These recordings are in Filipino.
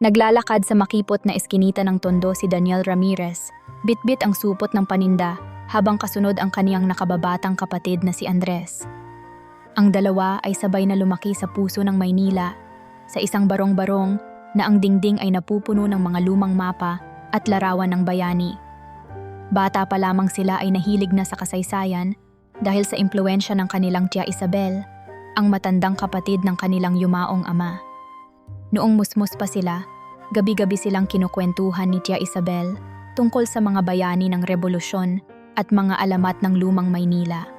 Naglalakad sa makipot na eskinita ng Tondo si Daniel Ramirez. Bitbit ang supot ng paninda habang kasunod ang kaniyang nakababatang kapatid na si Andres. Ang dalawa ay sabay na lumaki sa puso ng Maynila, sa isang barong-barong na ang dingding ay napupuno ng mga lumang mapa at larawan ng bayani. Bata pa lamang sila ay nahilig na sa kasaysayan dahil sa impluwensya ng kanilang tiya Isabel, ang matandang kapatid ng kanilang yumaong ama. Noong musmus pa sila, gabi-gabi silang kinukwentuhan ni Tia Isabel tungkol sa mga bayani ng revolusyon at mga alamat ng lumang Maynila.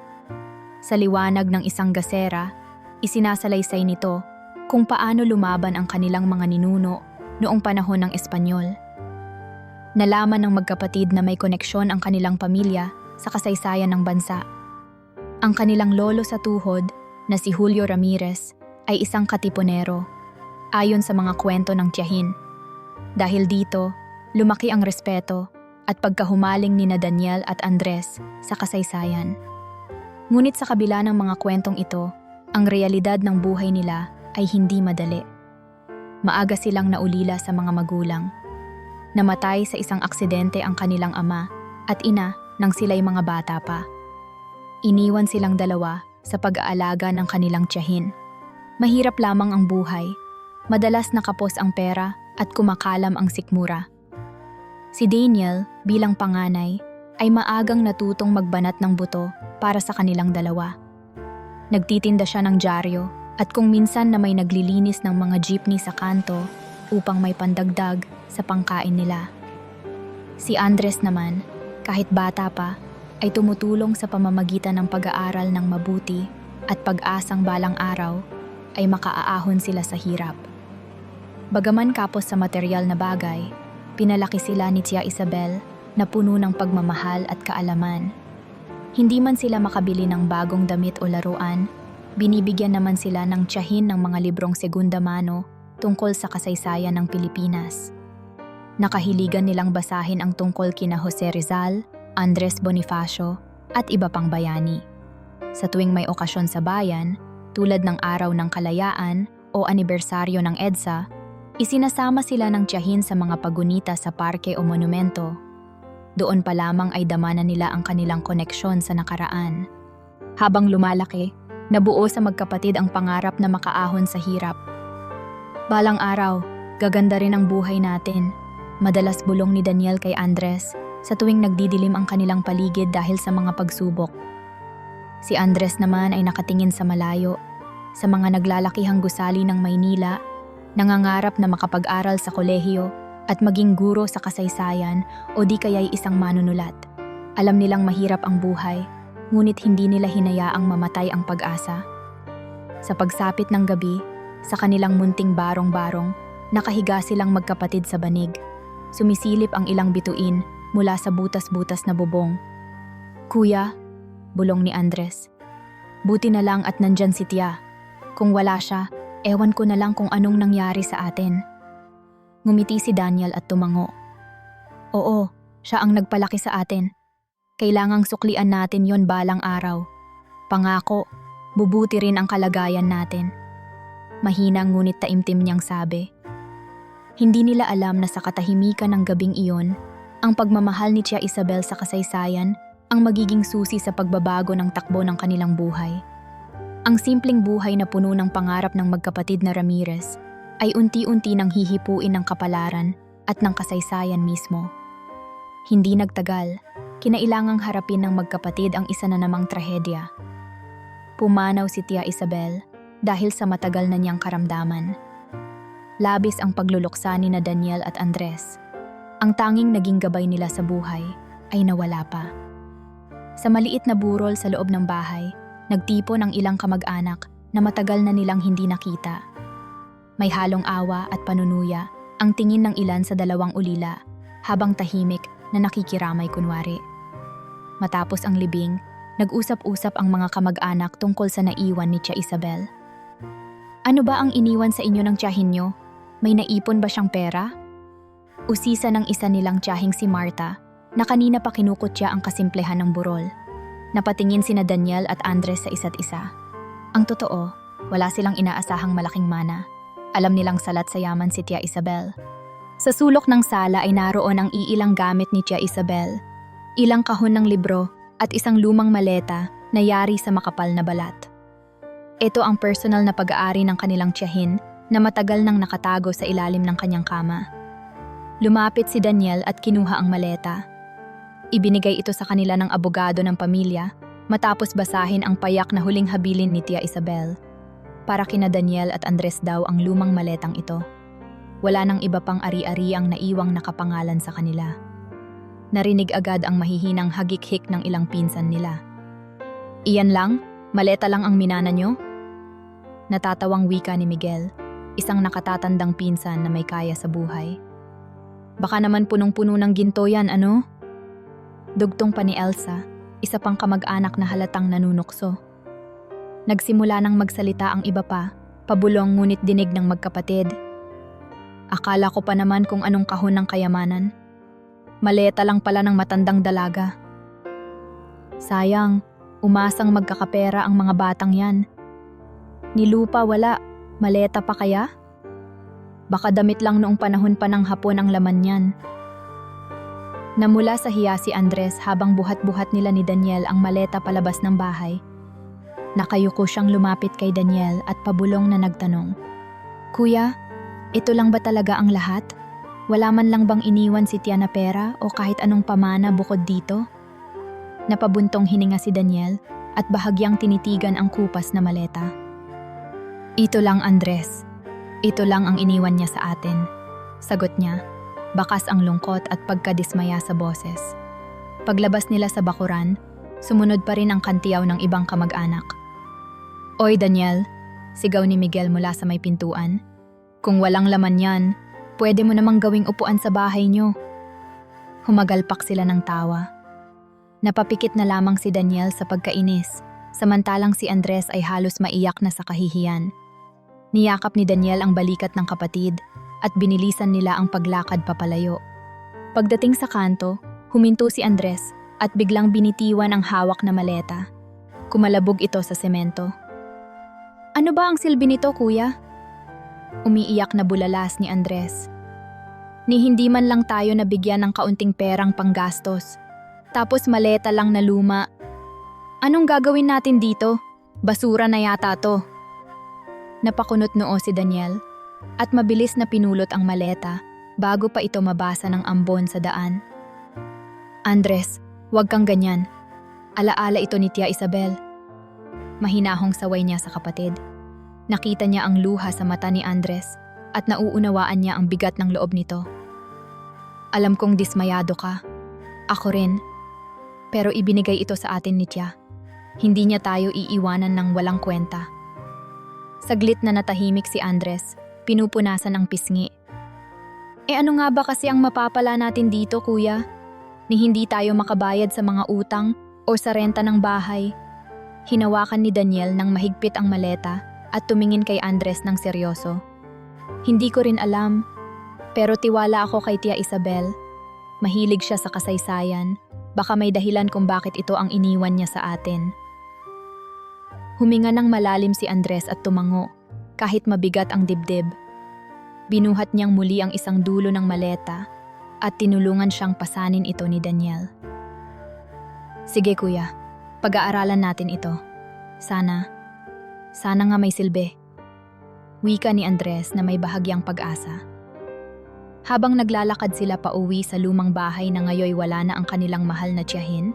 Sa liwanag ng isang gasera, isinasalaysay nito kung paano lumaban ang kanilang mga ninuno noong panahon ng Espanyol. Nalaman ng magkapatid na may koneksyon ang kanilang pamilya sa kasaysayan ng bansa. Ang kanilang lolo sa tuhod na si Julio Ramirez ay isang katipunero, ayon sa mga kwento ng tiyahin. Dahil dito, lumaki ang respeto at pagkahumaling ni Daniel at Andres sa kasaysayan. Ngunit sa kabila ng mga kwentong ito, ang realidad ng buhay nila ay hindi madali. Maaga silang naulila sa mga magulang. Namatay sa isang aksidente ang kanilang ama at ina nang sila'y mga bata pa. Iniwan silang dalawa sa pag-aalaga ng kanilang tiyahin. Mahirap lamang ang buhay. Madalas nakapos ang pera at kumakalam ang sikmura. Si Daniel, bilang panganay, ay maagang natutong magbanat ng buto para sa kanilang dalawa. Nagtitinda siya ng dyaryo at kung minsan na may naglilinis ng mga jeepney sa kanto upang may pandagdag sa pangkain nila. Si Andres naman, kahit bata pa, ay tumutulong sa pamamagitan ng pag-aaral ng mabuti at pag-asang balang araw ay makaaahon sila sa hirap. Bagaman kapos sa material na bagay, pinalaki sila ni Tia Isabel na puno ng pagmamahal at kaalaman. Hindi man sila makabili ng bagong damit o laruan, binibigyan naman sila ng tiyahin ng mga librong segunda mano tungkol sa kasaysayan ng Pilipinas. Nakahiligan nilang basahin ang tungkol kina Jose Rizal, Andres Bonifacio at iba pang bayani. Sa tuwing may okasyon sa bayan, tulad ng Araw ng Kalayaan o anibersaryo ng EDSA, isinasama sila ng tiyahin sa mga pagunita sa parke o monumento. Doon pa lamang ay dama na nila ang kanilang koneksyon sa nakaraan. Habang lumalaki, nabuo sa magkapatid ang pangarap na makaahon sa hirap. Balang araw, gaganda rin ang buhay natin. Madalas bulong ni Daniel kay Andres sa tuwing nagdidilim ang kanilang paligid dahil sa mga pagsubok. Si Andres naman ay nakatingin sa malayo, sa mga naglalakihang gusali ng Maynila, nangangarap na makapag-aral sa kolehiyo at maging guro sa kasaysayan o di kaya'y isang manunulat. Alam nilang mahirap ang buhay, ngunit hindi nila hinayaang mamatay ang pag-asa. Sa pagsapit ng gabi, sa kanilang munting barong-barong, nakahiga silang magkapatid sa banig. Sumisilip ang ilang bituin mula sa butas-butas na bubong. "Kuya," bulong ni Andres, "buti na lang at nandyan si Tia. Kung wala siya, ewan ko na lang kung anong nangyari sa atin." Ngumiti si Daniel at tumango. "Oo, siya ang nagpalaki sa atin. Kailangang suklian natin yon balang araw. Pangako, bubuti rin ang kalagayan natin." Mahina ngunit taimtim niyang sabi. Hindi nila alam na sa katahimikan ng gabing iyon, ang pagmamahal ni Tia Isabel sa kasaysayan ang magiging susi sa pagbabago ng takbo ng kanilang buhay. Ang simpleng buhay na puno ng pangarap ng magkapatid na Ramirez ay unti-unti nang hihipuin ng kapalaran at ng kasaysayan mismo. Hindi nagtagal, kinailangang harapin ng magkapatid ang isa na namang trahedya. Pumanaw si Tia Isabel dahil sa matagal na niyang karamdaman. Labis ang pagluluksa ni Daniel at Andres. Ang tanging naging gabay nila sa buhay ay nawala pa. Sa maliit na burol sa loob ng bahay, nagtipon ang ilang kamag-anak na matagal na nilang hindi nakita. May halong awa at panunuya ang tingin ng ilan sa dalawang ulila habang tahimik na nakikiramay kunwari. Matapos ang libing, nag-usap-usap ang mga kamag-anak tungkol sa naiwan ni Tia Isabel. "Ano ba ang iniwan sa inyo ng tiyahin nyo? May naipon ba siyang pera?" Usisa ng isa nilang tiyahing si Marta na kanina pa kinukutya ang kasimplehan ng burol. Napatingin sina Daniel at Andres sa isa't isa. Ang totoo, wala silang inaasahang malaking mana. Alam nilang salat sa yaman si Tia Isabel. Sa sulok ng sala ay naroon ang iilang gamit ni Tia Isabel, ilang kahon ng libro at isang lumang maleta na yari sa makapal na balat. Ito ang personal na pag-aari ng kanilang tiyahin na matagal nang nakatago sa ilalim ng kanyang kama. Lumapit si Daniel at kinuha ang maleta. Ibinigay ito sa kanila ng abogado ng pamilya matapos basahin ang payak na huling habilin ni Tia Isabel. Para kina Daniel at Andres daw ang lumang maletang ito. Wala nang iba pang ari-ariang naiwang nakapangalan sa kanila. Narinig agad ang mahihinang hagik-hik ng ilang pinsan nila. Iyan lang? Maleta lang ang minana nyo? Natatawang wika ni Miguel, isang nakatatandang pinsan na may kaya sa buhay. Baka naman punong-puno ng ginto yan, ano? Dugtong pa ni Elsa, isa pang kamag-anak na halatang nanunukso. Nagsimula nang magsalita ang iba pa, pabulong ngunit dinig ng magkapatid. Akala ko pa naman kung anong kahon ng kayamanan. Maleta lang pala ng matandang dalaga. Sayang, umasang magkakapera ang mga batang yan. Nilupa wala, maleta pa kaya? Baka damit lang noong panahon pa ng Hapon ang laman niyan. Namula sa hiya si Andres habang buhat-buhat nila ni Daniel ang maleta palabas ng bahay. Nakayuko siyang lumapit kay Daniel at pabulong na nagtanong, "Kuya, ito lang ba talaga ang lahat? Wala man lang bang iniwan si Tia na pera o kahit anong pamana bukod dito?" Napabuntong hininga si Daniel at bahagyang tinitigan ang kupas na maleta. "Ito lang, Andres. Ito lang ang iniwan niya sa atin," sagot niya. Bakas ang lungkot at pagkadismaya sa boses. Paglabas nila sa bakuran, sumunod pa rin ang kantiyaw ng ibang kamag-anak. "Oy Daniel," sigaw ni Miguel mula sa may pintuan. "Kung walang laman yan, pwede mo namang gawing upuan sa bahay niyo." Humagalpak sila ng tawa. Napapikit na lamang si Daniel sa pagkainis, samantalang si Andres ay halos maiyak na sa kahihiyan. Niyakap ni Daniel ang balikat ng kapatid at binilisan nila ang paglakad papalayo. Pagdating sa kanto, huminto si Andres at biglang binitiwan ang hawak na maleta. Kumalabog ito sa semento. "Ano ba ang silbi nito, kuya?" Umiiyak na bulalas ni Andres. "Ni hindi man lang tayo nabigyan ng kaunting perang panggastos. Tapos maleta lang na luma. Anong gagawin natin dito? Basura na yata to." Napakunot noo si Daniel at mabilis na pinulot ang maleta bago pa ito mabasa ng ambon sa daan. "Andres, huwag kang ganyan. Alaala ito ni Tia Isabel." Mahinahong saway niya sa kapatid. Nakita niya ang luha sa mata ni Andres at nauunawaan niya ang bigat ng loob nito. "Alam kong dismayado ka. Ako rin. Pero ibinigay ito sa atin ni Tia. Hindi niya tayo iiwanan ng walang kwenta." Saglit na natahimik si Andres, pinupunasan ang pisngi. Ano nga ba kasi ang mapapala natin dito, kuya? Ni hindi tayo makabayad sa mga utang o sa renta ng bahay." Hinawakan ni Daniel ng mahigpit ang maleta at tumingin kay Andres ng seryoso. "Hindi ko rin alam, pero tiwala ako kay Tia Isabel. Mahilig siya sa kasaysayan. Baka may dahilan kung bakit ito ang iniwan niya sa atin." Huminga ng malalim si Andres at tumango, kahit mabigat ang dibdib. Binuhat niyang muli ang isang dulo ng maleta at tinulungan siyang pasanin ito ni Daniel. "Sige kuya, pag-aaralan natin ito. Sana nga may silbi." Wika ni Andres na may bahagyang pag-asa. Habang naglalakad sila pauwi sa lumang bahay na ngayoy wala na ang kanilang mahal na tiyahin,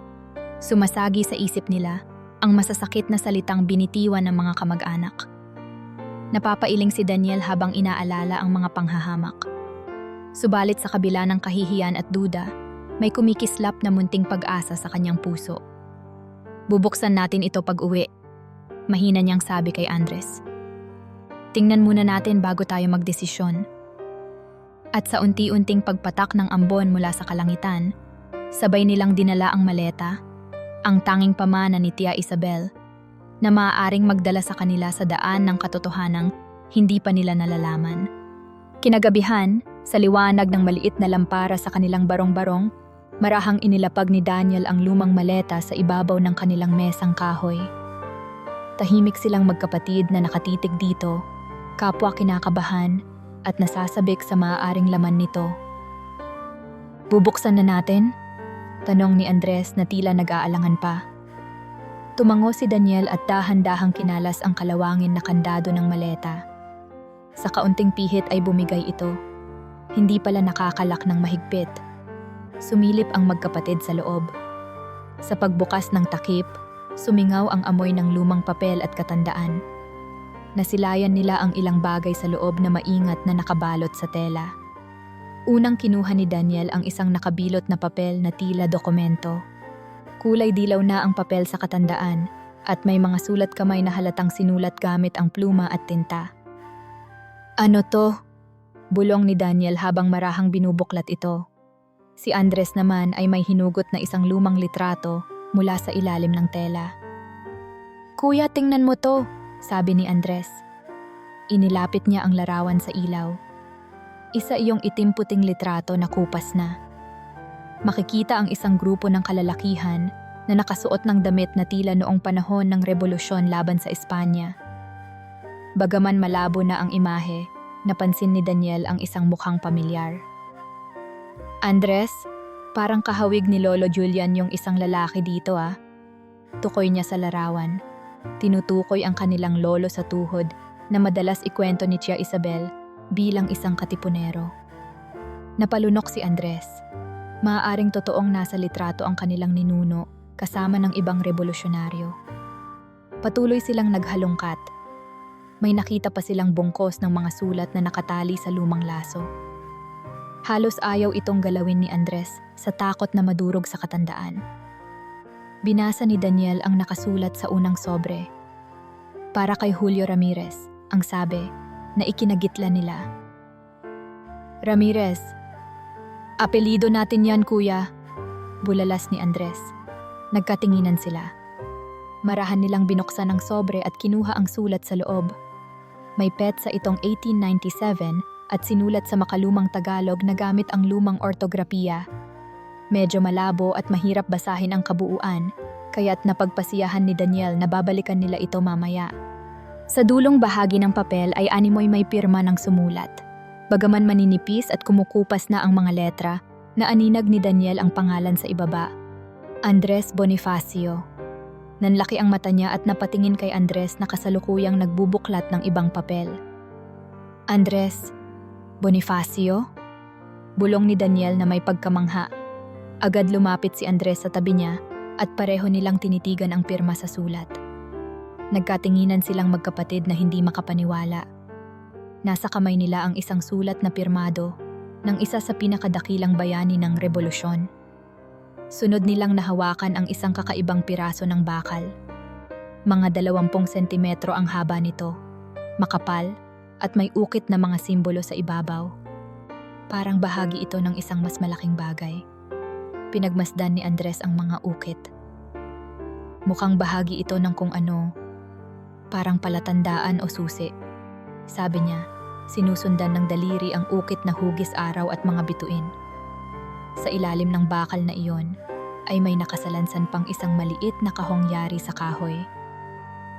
sumasagi sa isip nila ang masasakit na salitang binitiwan ng mga kamag-anak. Napapailing si Daniel habang inaalala ang mga panghahamak. Subalit sa kabila ng kahihiyan at duda, may kumikislap na munting pag-asa sa kanyang puso. "Bubuksan natin ito pag-uwi," mahina niyang sabi kay Andres. "Tingnan muna natin bago tayo magdesisyon." At sa unti-unting pagpatak ng ambon mula sa kalangitan, sabay nilang dinala ang maleta, ang tanging pamana ni Tia Isabel, na maaaring magdala sa kanila sa daan ng katotohanang hindi pa nila nalalaman. Kinagabihan, sa liwanag ng maliit na lampara sa kanilang barong-barong, marahang inilapag ni Daniel ang lumang maleta sa ibabaw ng kanilang mesang kahoy. Tahimik silang magkapatid na nakatitig dito, kapwa kinakabahan at nasasabik sa maaaring laman nito. "Bubuksan na natin?" tanong ni Andres na tila nag-aalangan pa. Tumango si Daniel at dahan-dahang kinalas ang kalawangin na kandado ng maleta. Sa kaunting pihit ay bumigay ito. Hindi pala nakakalak ng mahigpit. Sumilip ang magkapatid sa loob. Sa pagbukas ng takip, sumingaw ang amoy ng lumang papel at katandaan. Nasilayan nila ang ilang bagay sa loob na maingat na nakabalot sa tela. Unang kinuha ni Daniel ang isang nakabilot na papel na tila dokumento. Kulay dilaw na ang papel sa katandaan at may mga sulat kamay na halatang sinulat gamit ang pluma at tinta. "Ano to?" bulong ni Daniel habang marahang binubuklat ito. Si Andres naman ay may hinugot na isang lumang litrato mula sa ilalim ng tela. "Kuya, tingnan mo to," sabi ni Andres. Inilapit niya ang larawan sa ilaw. Isa iyong itim-puting litrato na kupas na. Makikita ang isang grupo ng kalalakihan na nakasuot ng damit na tila noong panahon ng rebolusyon laban sa Espanya. Bagaman malabo na ang imahe, napansin ni Daniel ang isang mukhang pamilyar. "Andres, parang kahawig ni Lolo Julian yung isang lalaki dito ah." Tukoy niya sa larawan. Tinutukoy ang kanilang lolo sa tuhod na madalas ikwento ni Tia Isabel bilang isang katipunero. Napalunok si Andres. Maaaring totoong nasa litrato ang kanilang ninuno kasama ng ibang revolusyonaryo. Patuloy silang naghalongkat. May nakita pa silang bungkos ng mga sulat na nakatali sa lumang laso. Halos ayaw itong galawin ni Andres sa takot na madurog sa katandaan. Binasa ni Daniel ang nakasulat sa unang sobre. Para kay Julio Ramirez, ang sabi, na ikinagitla nila. "Ramirez, apelido natin yan, kuya," bulalas ni Andres. Nagkatinginan sila. Marahan nilang binuksan ang sobre at kinuha ang sulat sa loob. May petsa itong 1897 at sinulat sa makalumang Tagalog na gamit ang lumang ortografiya. Medyo malabo at mahirap basahin ang kabuuan, kaya't napagpasiyahan ni Daniel na babalikan nila ito mamaya. Sa dulong bahagi ng papel ay animoy may pirma ng sumulat. Bagaman maninipis at kumukupas na ang mga letra, naaninag ni Daniel ang pangalan sa ibaba. Andres Bonifacio. Nanlaki ang mata niya at napatingin kay Andres na kasalukuyang nagbubuklat ng ibang papel. "Andres Bonifacio?" bulong ni Daniel na may pagkamangha. Agad lumapit si Andres sa tabi niya at pareho nilang tinitigan ang pirma sa sulat. Nagkatinginan silang magkapatid na hindi makapaniwala. Nasa kamay nila ang isang sulat na pirmado ng isa sa pinakadakilang bayani ng rebolusyon. Sunod nilang nahawakan ang isang kakaibang piraso ng bakal. Mga 20 sentimetro ang haba nito, makapal at may ukit na mga simbolo sa ibabaw. Parang bahagi ito ng isang mas malaking bagay. Pinagmasdan ni Andres ang mga ukit. Mukhang bahagi ito ng kung ano, parang palatandaan o susi. Sabi niya, sinusundan ng daliri ang ukit na hugis araw at mga bituin. Sa ilalim ng bakal na iyon ay may nakasalansan pang isang maliit na kahongyari sa kahoy.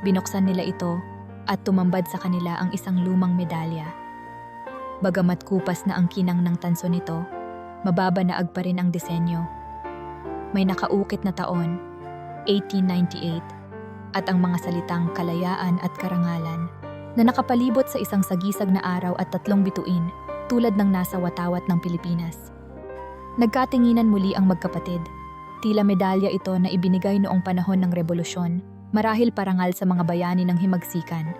Binuksan nila ito at tumambad sa kanila ang isang lumang medalya. Bagamat kupas na ang kinang ng tanso nito, mababanaag pa rin ang disenyo. May nakaukit na taon, 1898, at ang mga salitang kalayaan at karangalan na nakapalibot sa isang sagisag na araw at 3 bituin tulad ng nasa watawat ng Pilipinas. Nagkatinginan muli ang magkapatid. Tila medalya ito na ibinigay noong panahon ng rebolusyon, marahil parangal sa mga bayani ng himagsikan.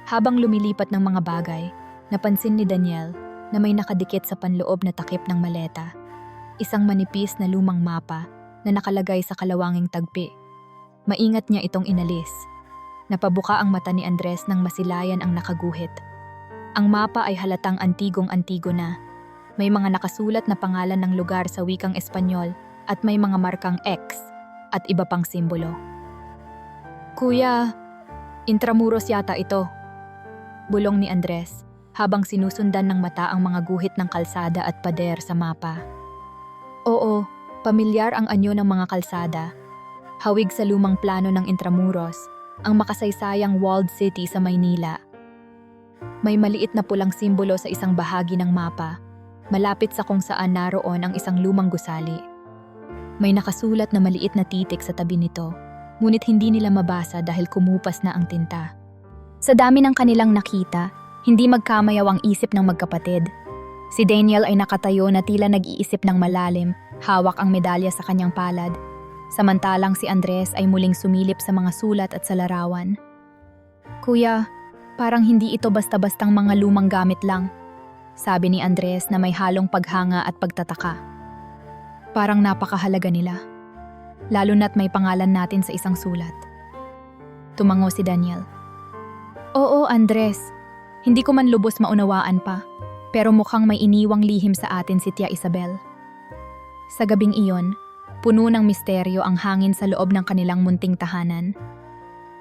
Habang lumilipat ng mga bagay, napansin ni Daniel na may nakadikit sa panloob na takip ng maleta. Isang manipis na lumang mapa na nakalagay sa kalawanging tagpi. Maingat niya itong inalis. Napabuka ang mata ni Andres nang masilayan ang nakaguhit. Ang mapa ay halatang antigong-antigo na. May mga nakasulat na pangalan ng lugar sa wikang Espanyol at may mga markang X at iba pang simbolo. "Kuya, Intramuros yata ito," bulong ni Andres habang sinusundan ng mata ang mga guhit ng kalsada at pader sa mapa. Oo, pamilyar ang anyo ng mga kalsada. Hawig sa lumang plano ng Intramuros, ang makasaysayang walled city sa Maynila. May maliit na pulang simbolo sa isang bahagi ng mapa, malapit sa kung saan naroon ang isang lumang gusali. May nakasulat na maliit na titik sa tabi nito, ngunit hindi nila mabasa dahil kumupas na ang tinta. Sa dami ng kanilang nakita, hindi magkamayaw ang isip ng magkapatid. Si Daniel ay nakatayo na tila nag-iisip ng malalim, hawak ang medalya sa kanyang palad. Samantalang si Andres ay muling sumilip sa mga sulat at sa larawan. "Kuya, parang hindi ito basta-bastang mga lumang gamit lang," sabi ni Andres na may halong paghanga at pagtataka. "Parang napakahalaga nila, lalo na't may pangalan natin sa isang sulat." Tumango si Daniel. "Oo, Andres, hindi ko man lubos maunawaan pa, pero mukhang may iniwang lihim sa atin si Tia Isabel." Sa gabing iyon, puno ng misteryo ang hangin sa loob ng kanilang munting tahanan.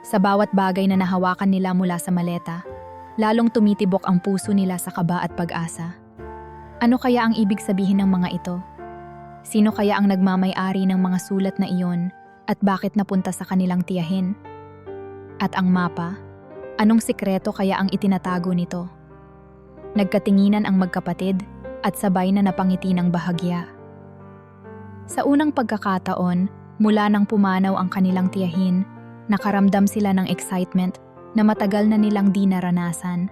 Sa bawat bagay na nahawakan nila mula sa maleta, lalong tumitibok ang puso nila sa kaba at pag-asa. Ano kaya ang ibig sabihin ng mga ito? Sino kaya ang nagmamay-ari ng mga sulat na iyon at bakit napunta sa kanilang tiyahin? At ang mapa, anong sikreto kaya ang itinatago nito? Nagkatinginan ang magkapatid at sabay na napangiti ng bahagya. Sa unang pagkakataon, mula nang pumanaw ang kanilang tiyahin, nakaramdam sila ng excitement na matagal na nilang di naranasan.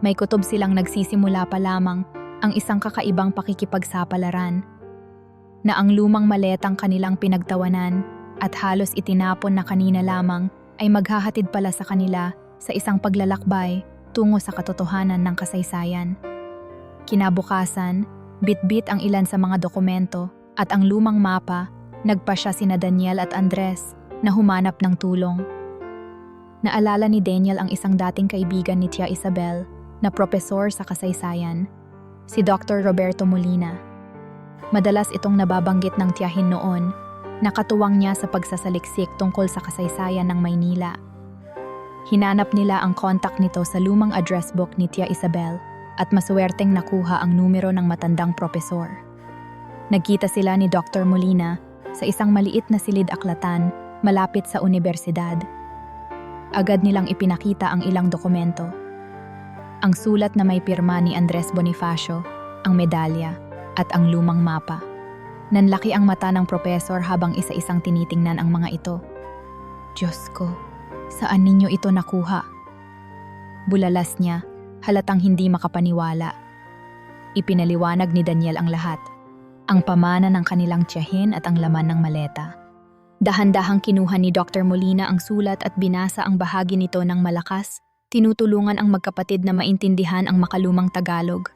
May kutob silang nagsisimula pa lamang ang isang kakaibang pakikipagsapalaran, na ang lumang maletang kanilang pinagtawanan at halos itinapon na kanina lamang ay maghahatid pala sa kanila sa isang paglalakbay tungo sa katotohanan ng kasaysayan. Kinabukasan, bitbit ang ilan sa mga dokumento at ang lumang mapa, nagpasya sina Daniel at Andres na humanap ng tulong. Naalala ni Daniel ang isang dating kaibigan ni Tia Isabel na propesor sa kasaysayan, si Dr. Roberto Molina. Madalas itong nababanggit ng tiyahin noon, nakatuwang niya sa pagsasaliksik tungkol sa kasaysayan ng Maynila. Hinanap nila ang kontak nito sa lumang address book ni Tia Isabel at maswerteng nakuha ang numero ng matandang propesor. Nagkita sila ni Dr. Molina sa isang maliit na silid-aklatan malapit sa universidad. Agad nilang ipinakita ang ilang dokumento. Ang sulat na may pirma ni Andres Bonifacio, ang medalya, at ang lumang mapa. Nanlaki ang mata ng propesor habang isa-isang tinitingnan ang mga ito. "Diyos ko, saan ninyo ito nakuha?" Bulalas niya, halatang hindi makapaniwala. Ipinaliwanag ni Daniel ang lahat. Ang pamana ng kanilang tiyahin at ang laman ng maleta. Dahan-dahang kinuha ni Dr. Molina ang sulat at binasa ang bahagi nito ng malakas, tinutulungan ang magkapatid na maintindihan ang makalumang Tagalog.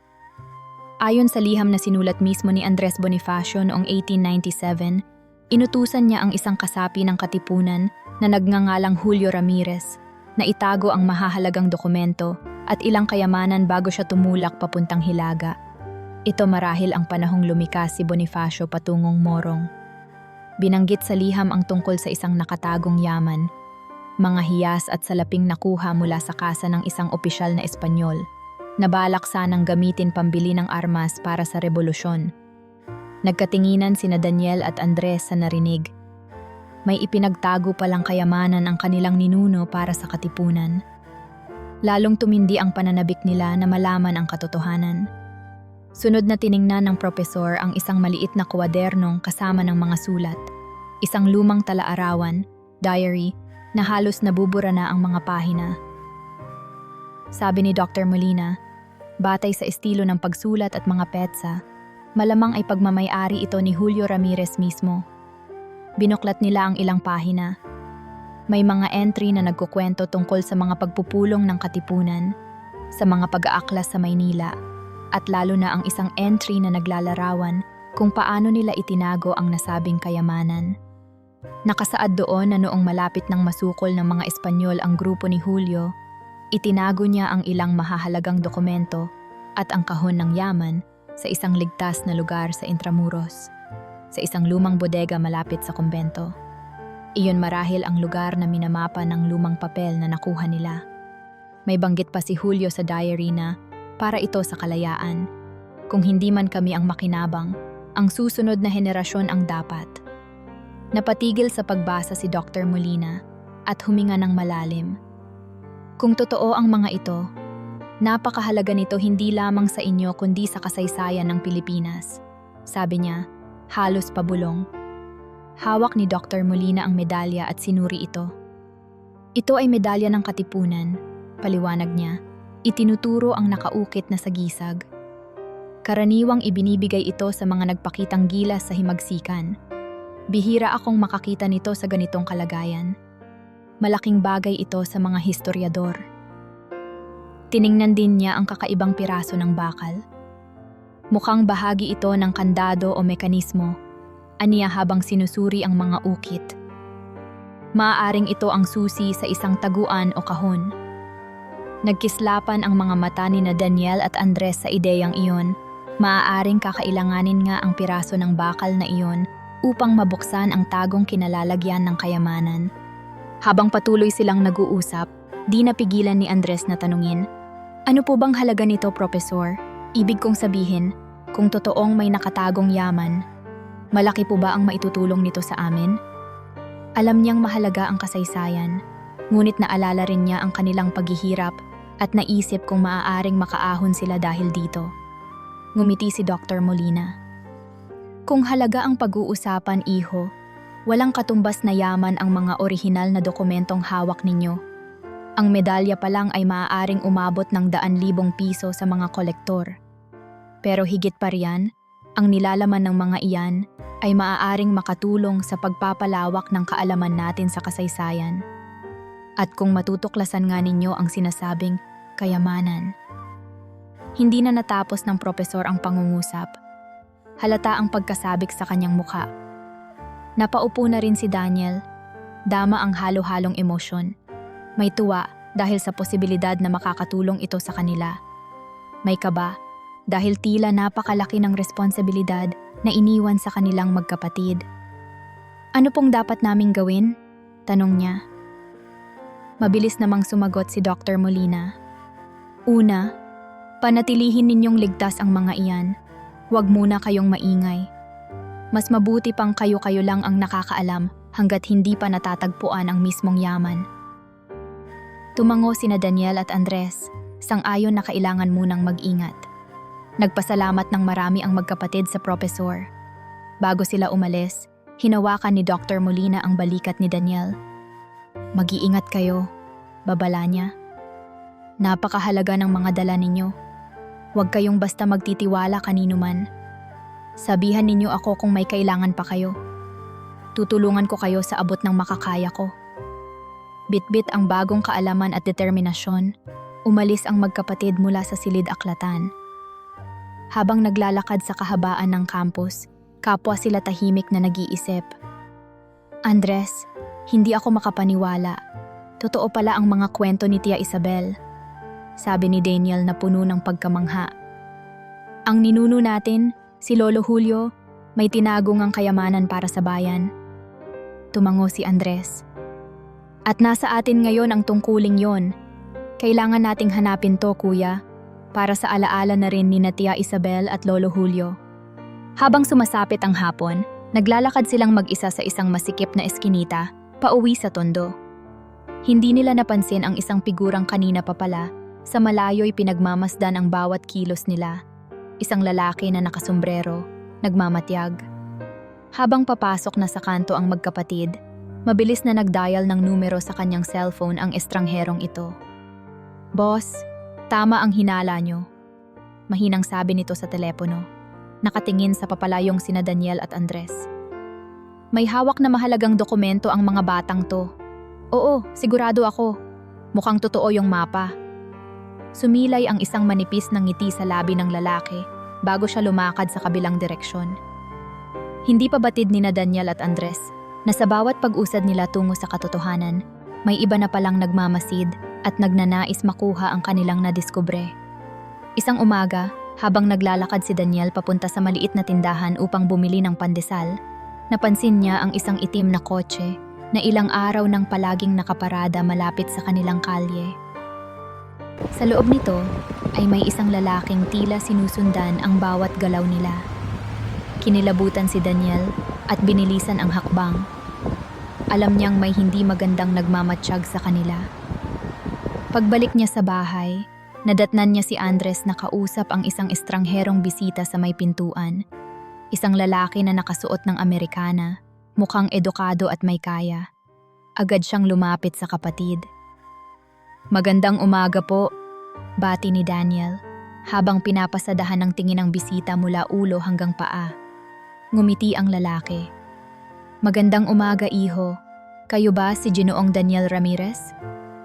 Ayon sa liham na sinulat mismo ni Andres Bonifacio noong 1897, inutusan niya ang isang kasapi ng katipunan na nagngangalang Julio Ramirez na itago ang mahahalagang dokumento at ilang kayamanan bago siya tumulak papuntang Hilaga. Ito marahil ang panahong lumikas si Bonifacio patungong Morong. Binanggit sa liham ang tungkol sa isang nakatagong yaman, mga hiyas at salaping nakuha mula sa kasa ng isang opisyal na Espanyol, na balak sanang gamitin pambili ng armas para sa rebolusyon. Nagkatinginan sina Daniel at Andres sa narinig. May ipinagtago palang kayamanan ang kanilang ninuno para sa katipunan. Lalong tumindi ang pananabik nila na malaman ang katotohanan. Sunod na tiningnan ng propesor ang isang maliit na kuwadernong kasama ng mga sulat, isang lumang tala-arawan, diary, na halos nabubura na ang mga pahina. Sabi ni Dr. Molina, batay sa estilo ng pagsulat at mga petsa, malamang ay pagmamay-ari ito ni Julio Ramirez mismo. Binuklat nila ang ilang pahina. May mga entry na nagkukwento tungkol sa mga pagpupulong ng katipunan, sa mga pag-aaklas sa Maynila, at lalo na ang isang entry na naglalarawan kung paano nila itinago ang nasabing kayamanan. Nakasaad doon na noong malapit ng masukol ng mga Espanyol ang grupo ni Julio, itinago niya ang ilang mahahalagang dokumento at ang kahon ng yaman sa isang ligtas na lugar sa Intramuros, sa isang lumang bodega malapit sa kumbento. Iyon marahil ang lugar na minamapa ng lumang papel na nakuha nila. May banggit pa si Julio sa diary na, para ito sa kalayaan. Kung hindi man kami ang makinabang, ang susunod na henerasyon ang dapat. Napatigil sa pagbasa si Dr. Molina at huminga ng malalim. Kung totoo ang mga ito, Napakahalaga nito hindi lamang sa inyo kundi sa kasaysayan ng Pilipinas. Sabi niya, halos pabulong. Hawak ni Dr. Molina ang medalya at sinuri ito. Ito ay medalya ng katipunan, paliwanag niya. Itinuturo ang nakaukit na sagisag. Karaniwang ibinibigay ito sa mga nagpakitang gilas sa himagsikan. Bihira akong makakita nito sa ganitong kalagayan. Malaking bagay ito sa mga historiador. Tiningnan din niya ang kakaibang piraso ng bakal. Mukhang bahagi ito ng kandado o mekanismo, aniya habang sinusuri ang mga ukit. Maaaring ito ang susi sa isang taguan o kahon. Nagkislapan ang mga mata ni na Daniel at Andres sa ideyang iyon. Maaaring kakailanganin nga ang piraso ng bakal na iyon upang mabuksan ang tagong kinalalagyan ng kayamanan. Habang patuloy silang nag-uusap, di napigilan ni Andres na tanungin, "Ano po bang halaga nito, Profesor? Ibig kong sabihin, kung totoong may nakatagong yaman, malaki po ba ang maitutulong nito sa amin?" Alam niyang mahalaga ang kasaysayan, ngunit naalala rin niya ang kanilang paghihirap at naisip kung maaaring makaahon sila dahil dito. Ngumiti si Dr. Molina. Kung halaga ang pag-uusapan, iho, walang katumbas na yaman ang mga orihinal na dokumentong hawak ninyo. Ang medalya pa lang ay maaaring umabot ng 100,000 piso sa mga kolektor. Pero higit pa riyan, ang nilalaman ng mga iyan ay maaaring makatulong sa pagpapalawak ng kaalaman natin sa kasaysayan. At kung matutuklasan nga ninyo ang sinasabing kayamanan. Hindi na natapos ng propesor ang pangungusap. Halata ang pagkasabik sa kanyang mukha. Napaupo na rin si Daniel. Dama ang halo-halong emosyon. May tuwa dahil sa posibilidad na makakatulong ito sa kanila. May kaba dahil tila napakalaki ng responsibilidad na iniwan sa kanilang magkapatid. "Ano pong dapat naming gawin?" tanong niya. Mabilis namang sumagot si Dr. Molina. "Una, panatilihin ninyong ligtas ang mga iyan. Huwag muna kayong maingay. Mas mabuti pang kayo-kayo lang ang nakakaalam hanggat hindi pa natatagpuan ang mismong yaman." Tumango sina Daniel at Andres, sang-ayon na kailangan munang mag-ingat. Nagpasalamat ng marami ang magkapatid sa propesor. Bago sila umalis, hinawakan ni Dr. Molina ang balikat ni Daniel. "Mag-iingat kayo," babala niya. "Napakahalaga ng mga dala ninyo. Huwag kayong basta magtitiwala kanino man. Sabihan ninyo ako kung may kailangan pa kayo. Tutulungan ko kayo sa abot ng makakaya ko." Bitbit ang bagong kaalaman at determinasyon, umalis ang magkapatid mula sa silid-aklatan. Habang naglalakad sa kahabaan ng campus, kapwa sila tahimik na nag-iisip. "Andres, hindi ako makapaniwala. Totoo pala ang mga kwento ni Tia Isabel," sabi ni Daniel na puno ng pagkamangha. "Ang ninuno natin, si Lolo Julio, may tinagong ang kayamanan para sa bayan." Tumango si Andres. "At nasa atin ngayon ang tungkuling yon. Kailangan nating hanapin to, kuya, para sa alaala na rin ni Tia Isabel at Lolo Julio." Habang sumasapit ang hapon, naglalakad silang mag-isa sa isang masikip na eskinita, pauwi sa Tondo. Hindi nila napansin ang isang figurang kanina pa pala, sa malayo'y pinagmamasdan ang bawat kilos nila. Isang lalaki na nakasombrero, nagmamatyag. Habang papasok na sa kanto ang magkapatid, mabilis na nagdial ng numero sa kanyang cellphone ang estrangherong ito. "Boss, tama ang hinala nyo," mahinang sabi nito sa telepono. Nakatingin sa papalayong sina Daniel at Andres. "May hawak na mahalagang dokumento ang mga batang to." "Oo, sigurado ako. Mukhang totoo yung mapa." Sumilay ang isang manipis ng ngiti sa labi ng lalaki bago siya lumakad sa kabilang direksyon. Hindi pa batid ni na Daniel at Andres na sa bawat pag-usad nila tungo sa katotohanan, may iba na palang nagmamasid at nagnanais makuha ang kanilang nadiskubre. Isang umaga, habang naglalakad si Daniel papunta sa maliit na tindahan upang bumili ng pandesal, napansin niya ang isang itim na kotse na ilang araw nang palaging nakaparada malapit sa kanilang kalye. Sa loob nito ay may isang lalaking tila sinusundan ang bawat galaw nila. Kinilabutan si Daniel at binilisan ang hakbang. Alam niyang may hindi magandang nagmamatsyag sa kanila. Pagbalik niya sa bahay, Nadatnan niya si Andres na kausap ang isang estrangherong bisita sa may pintuan. Isang lalaki na nakasuot ng Amerikana, mukhang edukado at may kaya. Agad siyang lumapit sa kapatid. "Magandang umaga po," bati ni Daniel, habang pinapasadahan ng tingin ng bisita mula ulo hanggang paa. Ngumiti ang lalaki. "Magandang umaga, iho. Kayo ba si Ginoong Daniel Ramirez?"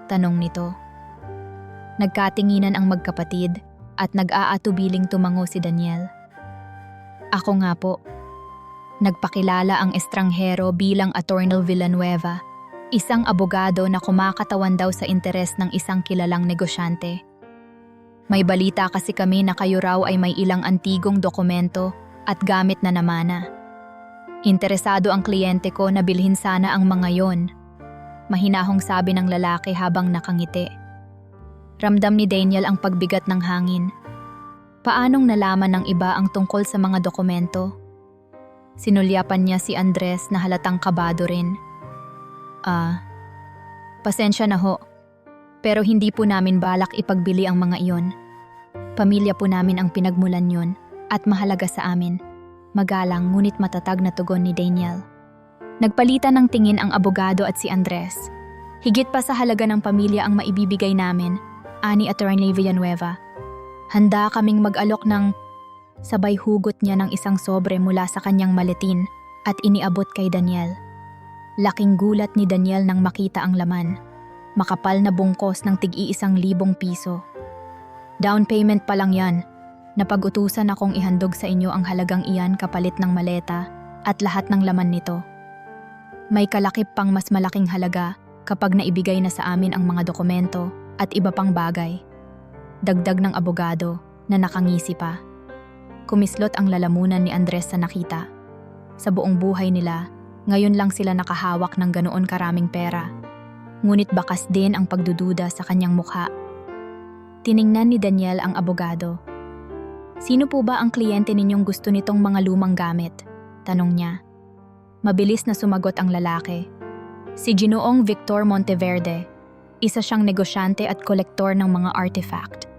tanong nito. Nagkatinginan ang magkapatid at nag-aatubiling tumango si Daniel. "Ako nga po." Nagpakilala ang estranghero bilang Attorney Villanueva, isang abogado na kumakatawan daw sa interes ng isang kilalang negosyante. "May balita kasi kami na kayo raw ay may ilang antigong dokumento at gamit na namana. Interesado ang kliyente ko na bilhin sana ang mga yon." Mahinahong sabi ng lalaki habang nakangiti. Ramdam ni Daniel ang pagbigat ng hangin. Paanong nalaman ng iba ang tungkol sa mga dokumento? Sinulyapan niya si Andres na halatang kabado rin. Pasensya na ho, pero hindi po namin balak ipagbili ang mga iyon. Pamilya po namin ang pinagmulan yon at mahalaga sa amin." Magalang ngunit matatag na tugon ni Daniel. Nagpalitan ng tingin ang abogado at si Andres. "Higit pa sa halaga ng pamilya ang maibibigay namin," ani Attorney Villanueva. "Handa kaming mag-alok ng..." Sabay hugot niya ng isang sobre mula sa kanyang maletin at iniabot kay Daniel. Laking gulat ni Daniel nang makita ang laman. Makapal na bungkos ng tig-1,000 piso. "Down payment pa lang yan. Napag-utusan akong ihandog sa inyo ang halagang iyan kapalit ng maleta at lahat ng laman nito. May kalakip pang mas malaking halaga kapag naibigay na sa amin ang mga dokumento at iba pang bagay." Dagdag ng abogado na nakangisi pa. Kumislot ang lalamunan ni Andres sa nakita. Sa buong buhay nila, ngayon lang sila nakahawak ng ganoon karaming pera. Ngunit bakas din ang pagdududa sa kanyang mukha. Tiningnan ni Daniel ang abogado. "Sino po ba ang kliyente ninyong gusto nitong mga lumang gamit?" tanong niya. Mabilis na sumagot ang lalaki. "Si Ginoong Victor Monteverde. Isa siyang negosyante at kolektor ng mga artifact.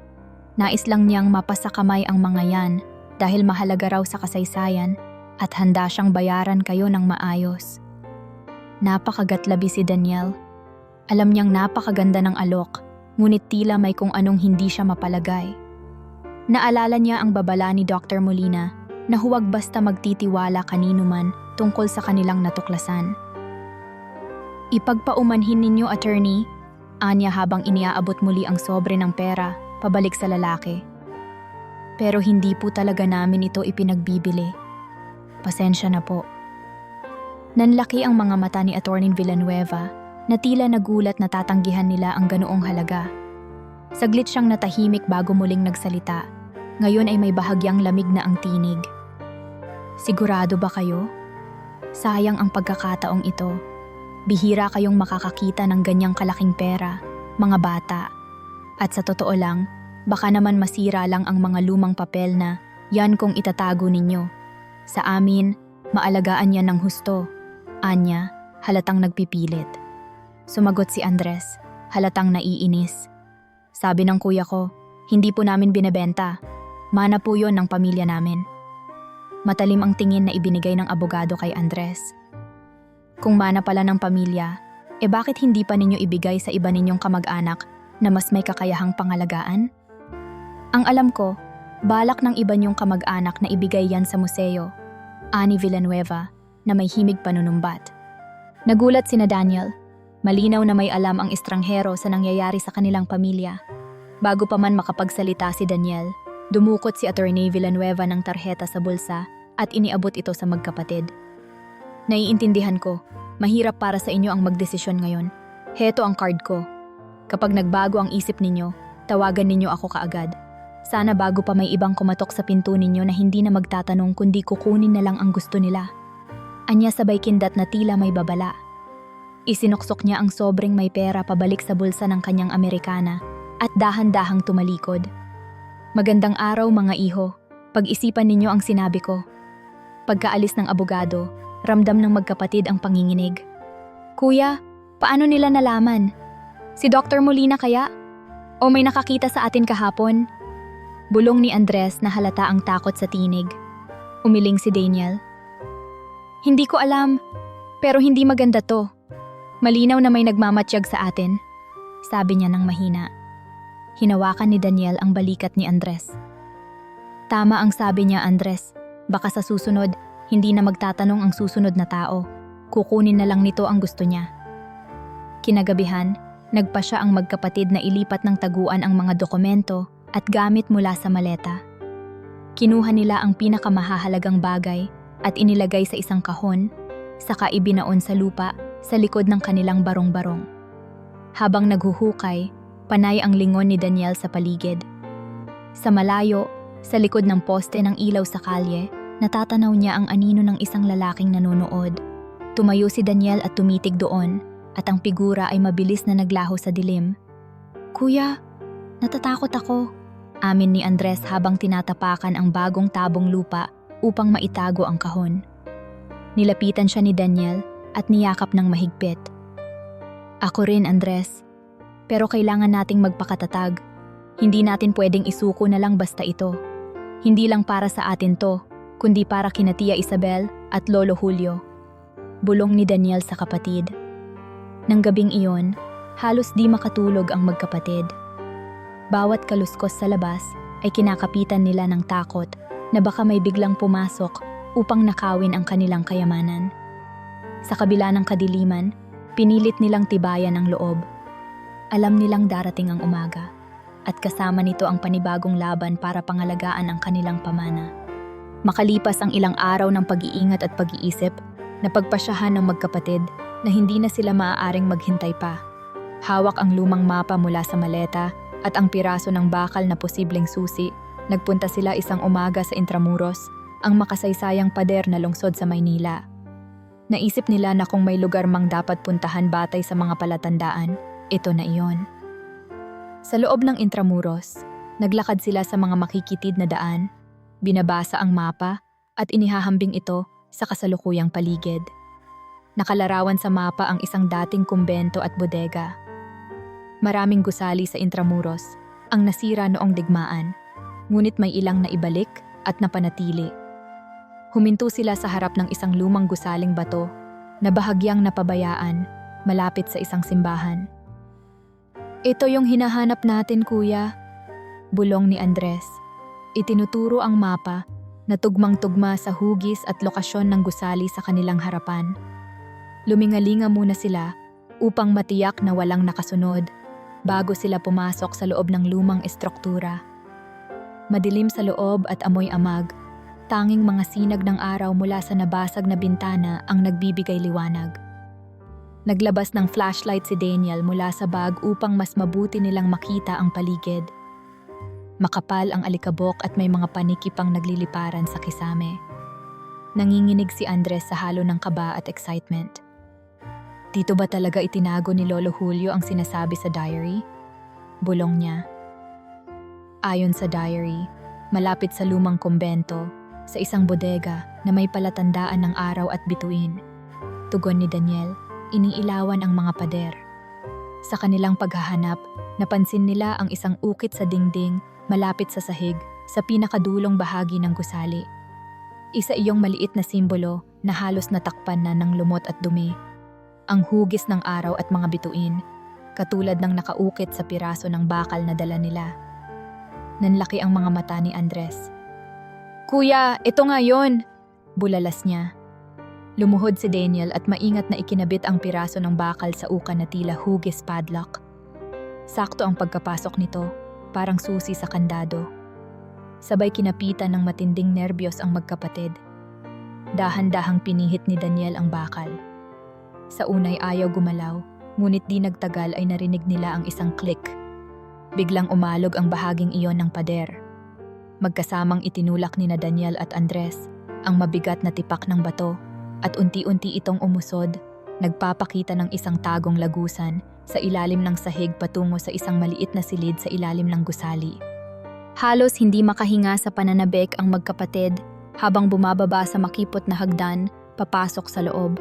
Nais lang niyang mapasakamay ang mga yan dahil mahalaga raw sa kasaysayan at handa siyang bayaran kayo ng maayos." Napakagatlabi si Daniel. Alam niyang napakaganda ng alok, ngunit tila may kung anong hindi siya mapalagay. Naalala niya ang babala ni Dr. Molina na huwag basta magtitiwala kanino man tungkol sa kanilang natuklasan. "Ipagpaumanhin ninyo, attorney," anya habang iniaabot muli ang sobre ng pera pabalik sa lalaki. "Pero hindi po talaga namin ito ipinagbibili. Pasensya na po." Nanlaki ang mga mata ni Attorney Villanueva na tila nagulat na tatanggihan nila ang ganoong halaga. Saglit siyang natahimik bago muling nagsalita. Ngayon ay may bahagyang lamig na ang tinig. "Sigurado ba kayo? Sayang ang pagkakataong ito. Bihira kayong makakakita ng ganyang kalaking pera, mga bata. At sa totoo lang, baka naman masira lang ang mga lumang papel na yan kung itatago ninyo. Sa amin, maalagaan yan ng husto." Anya, halatang nagpipilit. Sumagot si Andres, halatang naiinis. "Sabi ng kuya ko, hindi po namin binebenta. Mana po yon ng pamilya namin." Matalim ang tingin na ibinigay ng abogado kay Andres. "Kung mana pala ng pamilya, bakit hindi pa ninyo ibigay sa iba ninyong kamag-anak na mas may kakayahang pangalagaan? Ang alam ko, balak ng iba niyong kamag-anak na ibigay yan sa museo," ani Villanueva na may himig panunumbat. Nagulat sina Daniel. Malinaw na may alam ang estranghero sa nangyayari sa kanilang pamilya. Bago pa man makapagsalita si Daniel, dumukot si Attorney Villanueva ng tarheta sa bulsa at iniabot ito sa magkapatid. "Naiintindihan ko, mahirap para sa inyo ang magdesisyon ngayon. Heto ang card ko. Kapag nagbago ang isip ninyo, tawagan ninyo ako kaagad. Sana bago pa may ibang kumatok sa pinto ninyo na hindi na magtatanong kundi kukunin na lang ang gusto nila." Anya sabay kindat na tila may babala. Isinuksok niya ang sobrang may pera pabalik sa bulsa ng kanyang Amerikana at dahan-dahang tumalikod. "Magandang araw mga iho. Pag-isipan ninyo ang sinabi ko." Pagkaalis ng abogado, ramdam ng magkapatid ang panginginig. "Kuya, paano nila nalaman? Si Dr. Molina kaya? O may nakakita sa atin kahapon? Bulong ni Andres na halata ang takot sa tinig. Umiling si Daniel. Hindi ko alam, pero hindi maganda to. Malinaw na may nagmamatsyag sa atin, sabi niya ng mahina. Hinawakan ni Daniel ang balikat ni Andres. Tama ang sabi niya, Andres. Baka sa susunod, hindi na magtatanong ang susunod na tao. Kukunin na lang nito ang gusto niya. Kinagabihan, nagpa siya ang magkapatid na ilipat ng taguan ang mga dokumento at gamit mula sa maleta. Kinuha nila ang pinakamahahalagang bagay at inilagay sa isang kahon, saka ibinaon sa lupa sa likod ng kanilang barong-barong. Habang naghuhukay, panay ang lingon ni Daniel sa paligid. Sa malayo, sa likod ng poste ng ilaw sa kalye, natatanaw niya ang anino ng isang lalaking nanonood. Tumayo si Daniel at tumitig doon, at ang figura ay mabilis na naglaho sa dilim. Kuya, natatakot ako, amin ni Andres habang tinatapakan ang bagong tabong lupa upang maitago ang kahon. Nilapitan siya ni Daniel at niyakap ng mahigpit. Ako rin, Andres. Pero kailangan nating magpakatatag. Hindi natin pwedeng isuko na lang basta ito. Hindi lang para sa atin to, kundi para kina Tia Isabel at Lolo Julio. Bulong ni Daniel sa kapatid. Nang gabing iyon, halos di makatulog ang magkapatid. Bawat kaluskos sa labas ay kinakapitan nila ng takot na baka may biglang pumasok upang nakawin ang kanilang kayamanan. Sa kabila ng kadiliman, pinilit nilang tibayan ang loob. Alam nilang darating ang umaga, at kasama nito ang panibagong laban para pangalagaan ang kanilang pamana. Makalipas ang ilang araw ng pag-iingat at pag-iisip, napagpasyahan ng magkapatid na hindi na sila maaaring maghintay pa. Hawak ang lumang mapa mula sa maleta at ang piraso ng bakal na posibleng susi, nagpunta sila isang umaga sa Intramuros, ang makasaysayang pader na lungsod sa Maynila. Naisip nila na kung may lugar mang dapat puntahan batay sa mga palatandaan, ito na iyon. Sa loob ng Intramuros, naglakad sila sa mga makikitid na daan, binabasa ang mapa at inihahambing ito sa kasalukuyang paligid. Nakalarawan sa mapa ang isang dating kumbento at bodega. Maraming gusali sa Intramuros ang nasira noong digmaan, ngunit may ilang naibalik at napanatili. Huminto sila sa harap ng isang lumang gusaling bato na bahagyang napabayaan malapit sa isang simbahan. Ito yung hinahanap natin, kuya, bulong ni Andres. Itinuturo ang mapa na tugmang-tugma sa hugis at lokasyon ng gusali sa kanilang harapan. Lumingalinga muna sila upang matiyak na walang nakasunod bago sila pumasok sa loob ng lumang estruktura. Madilim sa loob at amoy amag, tanging mga sinag ng araw mula sa nabasag na bintana ang nagbibigay liwanag. Naglabas ng flashlight si Daniel mula sa bag upang mas mabuti nilang makita ang paligid. Makapal ang alikabok at may mga panikipang nagliliparan sa kisame. Nanginginig si Andres sa halo ng kaba at excitement. Dito ba talaga itinago ni Lolo Julio ang sinasabi sa diary? Bulong niya. Ayon sa diary, malapit sa lumang kumbento, sa isang bodega na may palatandaan ng araw at bituin. Tugon ni Daniel, iniilawan ang mga pader. Sa kanilang paghahanap, napansin nila ang isang ukit sa dingding malapit sa sahig sa pinakadulong bahagi ng gusali. Isa iyong maliit na simbolo na halos natakpan na ng lumot at dumi. Ang hugis ng araw at mga bituin, katulad ng nakaukit sa piraso ng bakal na dala nila. Nanlaki ang mga mata ni Andres. Kuya, ito nga yun! Bulalas niya. Lumuhod si Daniel at maingat na ikinabit ang piraso ng bakal sa uka na tila hugis padlock. Sakto ang pagkapasok nito, parang susi sa kandado. Sabay kinapitan ng matinding nerbiyos ang magkapatid. Dahan-dahang pinihit ni Daniel ang bakal. Sa unay ayaw gumalaw, ngunit di nagtagal ay narinig nila ang isang click. Biglang umalog ang bahaging iyon ng pader. Magkasamang itinulak ni na Daniel at Andres ang mabigat na tipak ng bato at unti-unti itong umusod, nagpapakita ng isang tagong lagusan sa ilalim ng sahig patungo sa isang maliit na silid sa ilalim ng gusali. Halos hindi makahinga sa pananabik ang magkapatid habang bumababa sa makipot na hagdan papasok sa loob.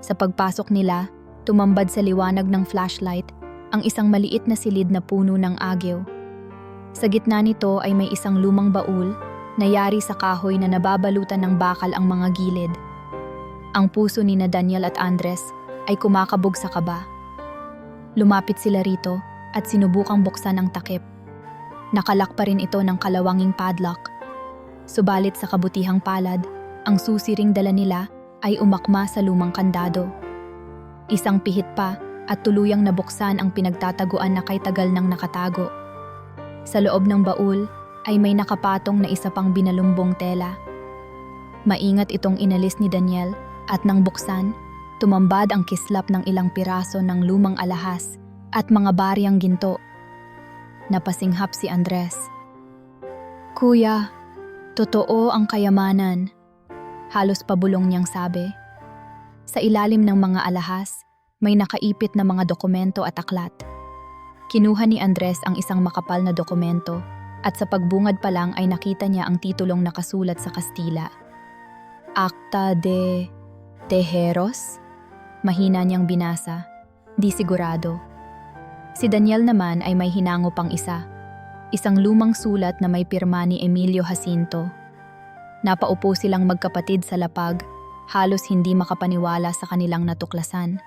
Sa pagpasok nila, tumambad sa liwanag ng flashlight ang isang maliit na silid na puno ng agyo. Sa gitna nito ay may isang lumang baul na yari sa kahoy na nababalutan ng bakal ang mga gilid. Ang puso ni na Daniel at Andres ay kumakabog sa kaba. Lumapit sila rito at sinubukang buksan ang takip. Nakalak pa rin ito ng kalawanging padlock. Subalit sa kabutihang palad, ang susi ring dala nila ay umakma sa lumang kandado. Isang pihit pa at tuluyang nabuksan ang pinagtataguan na kay tagal nang nakatago. Sa loob ng baul ay may nakapatong na isa pang binalumbong tela. Maingat itong inalis ni Daniel at nang buksan, tumambad ang kislap ng ilang piraso ng lumang alahas at mga baryang ginto. Napasinghap si Andres. "Kuya, totoo ang kayamanan," halos pabulong niyang sabi. Sa ilalim ng mga alahas, may nakaipit na mga dokumento at aklat. Kinuha ni Andres ang isang makapal na dokumento at sa pagbungad pa lang ay nakita niya ang titulong nakasulat sa Kastila. Acta de Tejeros? Mahina niyang binasa, di sigurado. Si Daniel naman ay may hinango pang isa, isang lumang sulat na may pirma ni Emilio Jacinto. Napaupo silang magkapatid sa lapag, halos hindi makapaniwala sa kanilang natuklasan.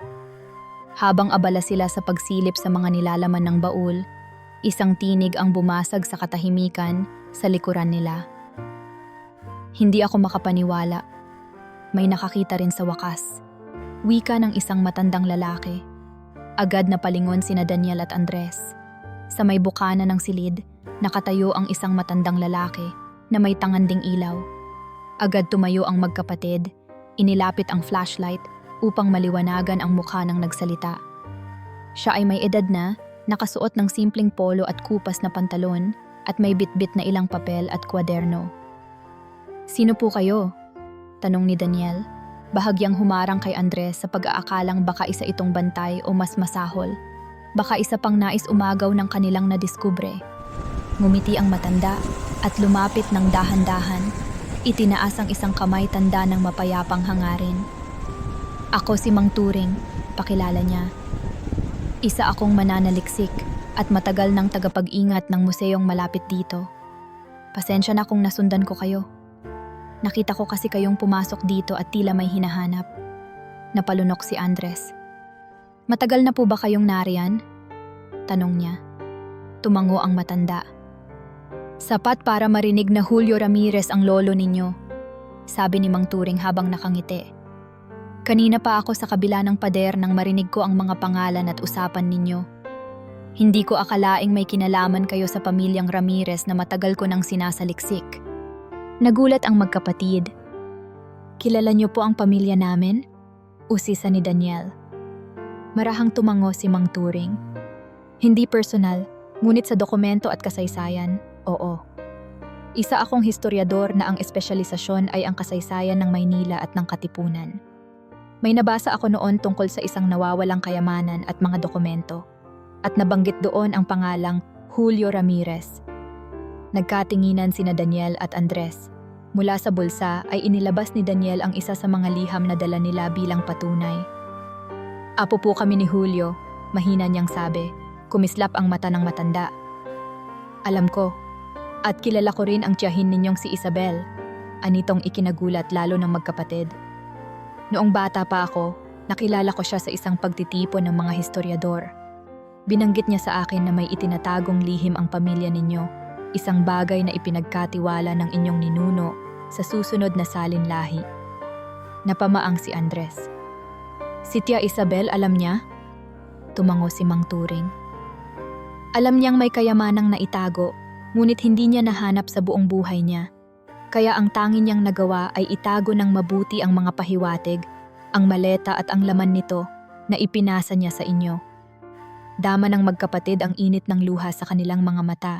Habang abala sila sa pagsilip sa mga nilalaman ng baul, isang tinig ang bumasag sa katahimikan sa likuran nila. Hindi ako makapaniwala. May nakakita rin sa wakas. Wika ng isang matandang lalaki. Agad na palingon sina Daniel at Andres. Sa may bukana ng silid, nakatayo ang isang matandang lalaki na may tanganding ilaw. Agad tumayo ang magkapatid, inilapit ang flashlight upang maliwanagan ang mukha ng nagsalita. Siya ay may edad na, nakasuot ng simpleng polo at kupas na pantalon at may bitbit na ilang papel at kwaderno. "Sino po kayo?" tanong ni Daniel, bahagyang humarang kay Andres sa pag-aakalang baka isa itong bantay o mas masahol. Baka isa pang nais umagaw ng kanilang nadiskubre. Ngumiti ang matanda at lumapit ng dahan-dahan. Itinaas ang isang kamay tanda ng mapayapang hangarin. "Ako si Mang Turing," pakilala niya. "Isa akong mananaliksik at matagal ng tagapag-ingat ng museyong malapit dito. Pasensya na kung nasundan ko kayo. Nakita ko kasi kayong pumasok dito at tila may hinahanap." Napalunok si Andres. "Matagal na po ba kayong nariyan?" tanong niya. Tumango ang matanda. "Sapat para marinig na Julio Ramirez ang lolo ninyo," sabi ni Mang Turing habang nakangiti. "Kanina pa ako sa kabila ng pader nang marinig ko ang mga pangalan at usapan ninyo. Hindi ko akalaing may kinalaman kayo sa pamilyang Ramirez na matagal ko nang sinasaliksik." Nagulat ang magkapatid. "Kilala niyo po ang pamilya namin?" usisa ni Daniel. Marahang tumango si Mang Turing. "Hindi personal, ngunit sa dokumento at kasaysayan, oo. Isa akong historiador na ang espesyalisasyon ay ang kasaysayan ng Maynila at ng Katipunan. May nabasa ako noon tungkol sa isang nawawalang kayamanan at mga dokumento, at nabanggit doon ang pangalang Julio Ramirez." Nagkatinginan sina Daniel at Andres. Mula sa bulsa ay inilabas ni Daniel ang isa sa mga liham na dala nila bilang patunay. "Apo po kami ni Julio," mahina niyang sabi. Kumislap ang mata ng matanda. "Alam ko, at kilala ko rin ang tiyahin ninyong si Isabel," anitong ikinagulat lalo ng magkapatid. "Noong bata pa ako, nakilala ko siya sa isang pagtitipon ng mga historiador. Binanggit niya sa akin na may itinatagong lihim ang pamilya ninyo, isang bagay na ipinagkatiwala ng inyong ninuno sa susunod na salinlahi." Napamaang si Andres. "Si Tia Isabel alam niya?" Tumango si Mang Turing. "Alam niyang may kayamanang naitago, ngunit hindi niya nahanap sa buong buhay niya. Kaya ang tanging niyang nagawa ay itago ng mabuti ang mga pahiwatig, ang maleta at ang laman nito na ipinasa niya sa inyo." Dama ng magkapatid ang init ng luha sa kanilang mga mata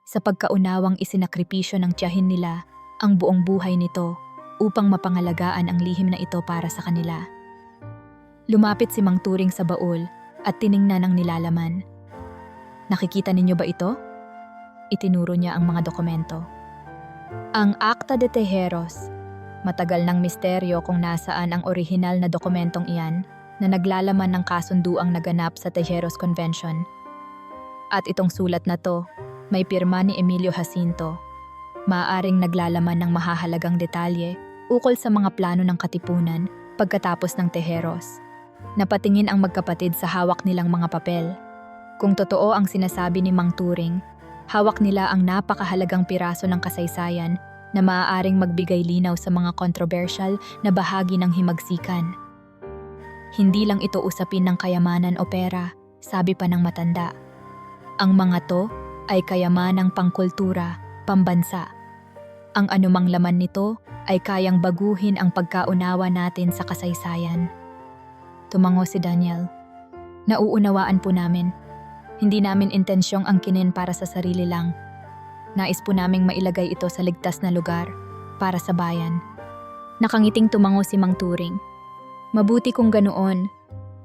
sa pagkaunawang isinakripisyo ng tiyahin nila ang buong buhay nito upang mapangalagaan ang lihim na ito para sa kanila. Lumapit si Mang Turing sa baul at tiningnan ang nilalaman. "Nakikita ninyo ba ito?" Itinuro niya ang mga dokumento. "Ang Acta de Tejeros." Matagal ng misteryo kung nasaan ang orihinal na dokumentong iyan, na naglalaman ng kasunduang naganap sa Tejeros Convention. At itong sulat na to, may pirma ni Emilio Jacinto. Maaaring naglalaman ng mahahalagang detalye ukol sa mga plano ng katipunan pagkatapos ng Tejeros. Napatingin ang magkapatid sa hawak nilang mga papel. Kung totoo ang sinasabi ni Mang Turing, hawak nila ang napakahalagang piraso ng kasaysayan na maaaring magbigay linaw sa mga kontrobersyal na bahagi ng himagsikan. Hindi lang ito usapin ng kayamanan o pera, sabi pa ng matanda. Ang mga to ay kayamanang pangkultura, pambansa. Ang anumang laman nito ay kayang baguhin ang pagkaunawa natin sa kasaysayan. Tumango si Daniel. Nauunawaan po namin. Hindi namin intensyong angkinin para sa sarili lang. Nais po naming mailagay ito sa ligtas na lugar para sa bayan. Nakangiting tumango si Mang Turing. Mabuti kung ganoon,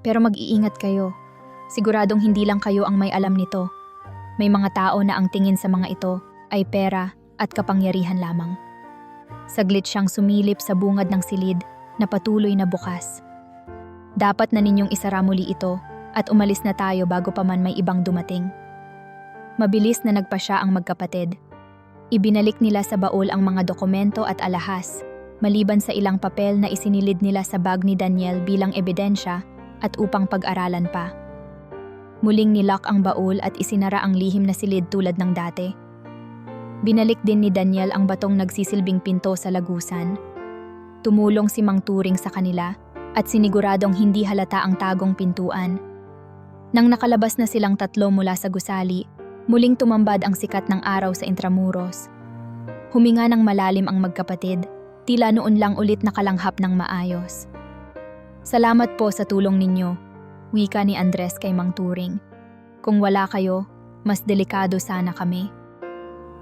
pero mag-iingat kayo. Siguradong hindi lang kayo ang may alam nito. May mga tao na ang tingin sa mga ito ay pera at kapangyarihan lamang. Saglit siyang sumilip sa bungad ng silid na patuloy na bukas. Dapat na ninyong isara muli ito at umalis na tayo bago pa man may ibang dumating. Mabilis na nagpasya ang magkapatid. Ibinalik nila sa baul ang mga dokumento at alahas, maliban sa ilang papel na isinilid nila sa bag ni Daniel bilang ebidensya at upang pag-aralan pa. Muling nilock ang baul at isinara ang lihim na silid tulad ng dati. Binalik din ni Daniel ang batong nagsisilbing pinto sa lagusan. Tumulong si Mang Turing sa kanila at siniguradong hindi halata ang tagong pintuan. Nang nakalabas na silang tatlo mula sa gusali, muling tumambad ang sikat ng araw sa Intramuros. Huminga ng malalim ang magkapatid, tila noon lang ulit nakalanghap ng maayos. Salamat po sa tulong ninyo, wika ni Andres kay Mang Turing. Kung wala kayo, mas delikado sana kami.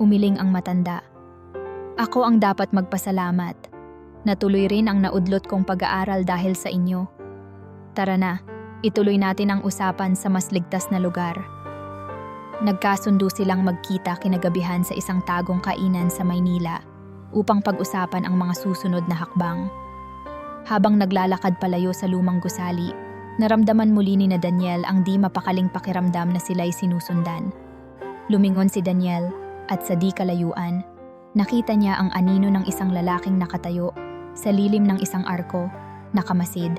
Umiling ang matanda. Ako ang dapat magpasalamat. Natuloy rin ang naudlot kong pag-aaral dahil sa inyo. Tara na, ituloy natin ang usapan sa mas ligtas na lugar. Nagkasundo silang magkita kinagabihan sa isang tagong kainan sa Maynila upang pag-usapan ang mga susunod na hakbang. Habang naglalakad palayo sa lumang gusali, naramdaman muli ni na Daniel ang di mapakaling pakiramdam na sila'y sinusundan. Lumingon si Daniel at sa di kalayuan, nakita niya ang anino ng isang lalaking nakatayo sa lilim ng isang arko, nakamasid.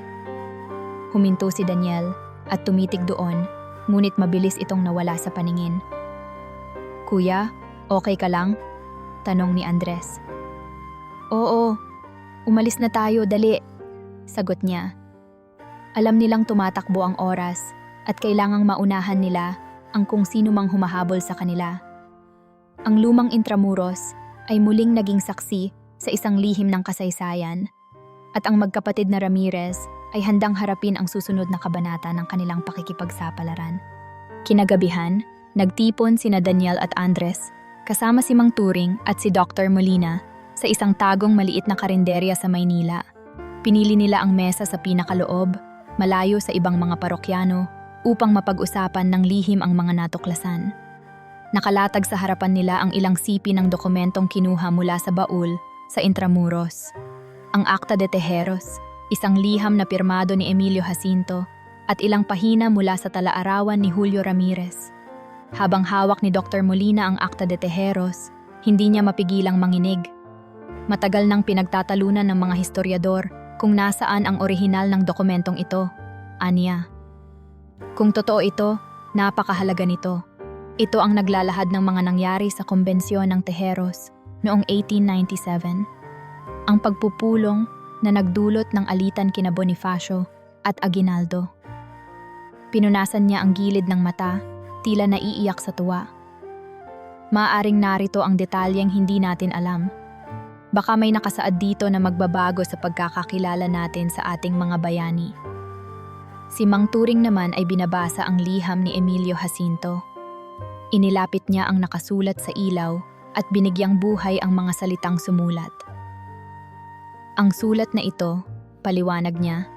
Huminto si Daniel at tumitig doon, ngunit mabilis itong nawala sa paningin. Kuya, okay ka lang? Tanong ni Andres. Oo, umalis na tayo, dali. Sagot niya. Alam nilang tumatakbo ang oras at kailangang maunahan nila ang kung sino mang humahabol sa kanila. Ang lumang Intramuros ay muling naging saksi sa isang lihim ng kasaysayan at ang magkapatid na Ramirez ay handang harapin ang susunod na kabanata ng kanilang pakikipagsapalaran. Kinagabihan, nagtipon sina Daniel at Andres, kasama si Mang Turing at si Dr. Molina sa isang tagong maliit na karinderya sa Maynila. Pinili nila ang mesa sa pinakaloob, malayo sa ibang mga parokyano, upang mapag-usapan ng lihim ang mga natuklasan. Nakalatag sa harapan nila ang ilang sipi ng dokumentong kinuha mula sa baul sa Intramuros. Ang Acta de Tejeros, isang liham na pirmado ni Emilio Jacinto, at ilang pahina mula sa talaarawan ni Julio Ramirez. Habang hawak ni Dr. Molina ang Acta de Tejeros, hindi niya mapigilang manginig. Matagal nang pinagtatalunan ng mga historiador kung nasaan ang orihinal ng dokumentong ito, aniya. Kung totoo ito, napakahalaga nito. Ito ang naglalahad ng mga nangyari sa Kombensyon ng Tejeros noong 1897. Ang pagpupulong na nagdulot ng alitan kina Bonifacio at Aguinaldo. Pinunasan niya ang gilid ng mata, tila naiiyak sa tuwa. Maaaring narito ang detalyeng hindi natin alam. Baka may nakasaad dito na magbabago sa pagkakakilala natin sa ating mga bayani. Si Mang Turing naman ay binabasa ang liham ni Emilio Jacinto. Inilapit niya ang nakasulat sa ilaw at binigyang buhay ang mga salitang sumulat. Ang sulat na ito, paliwanag niya,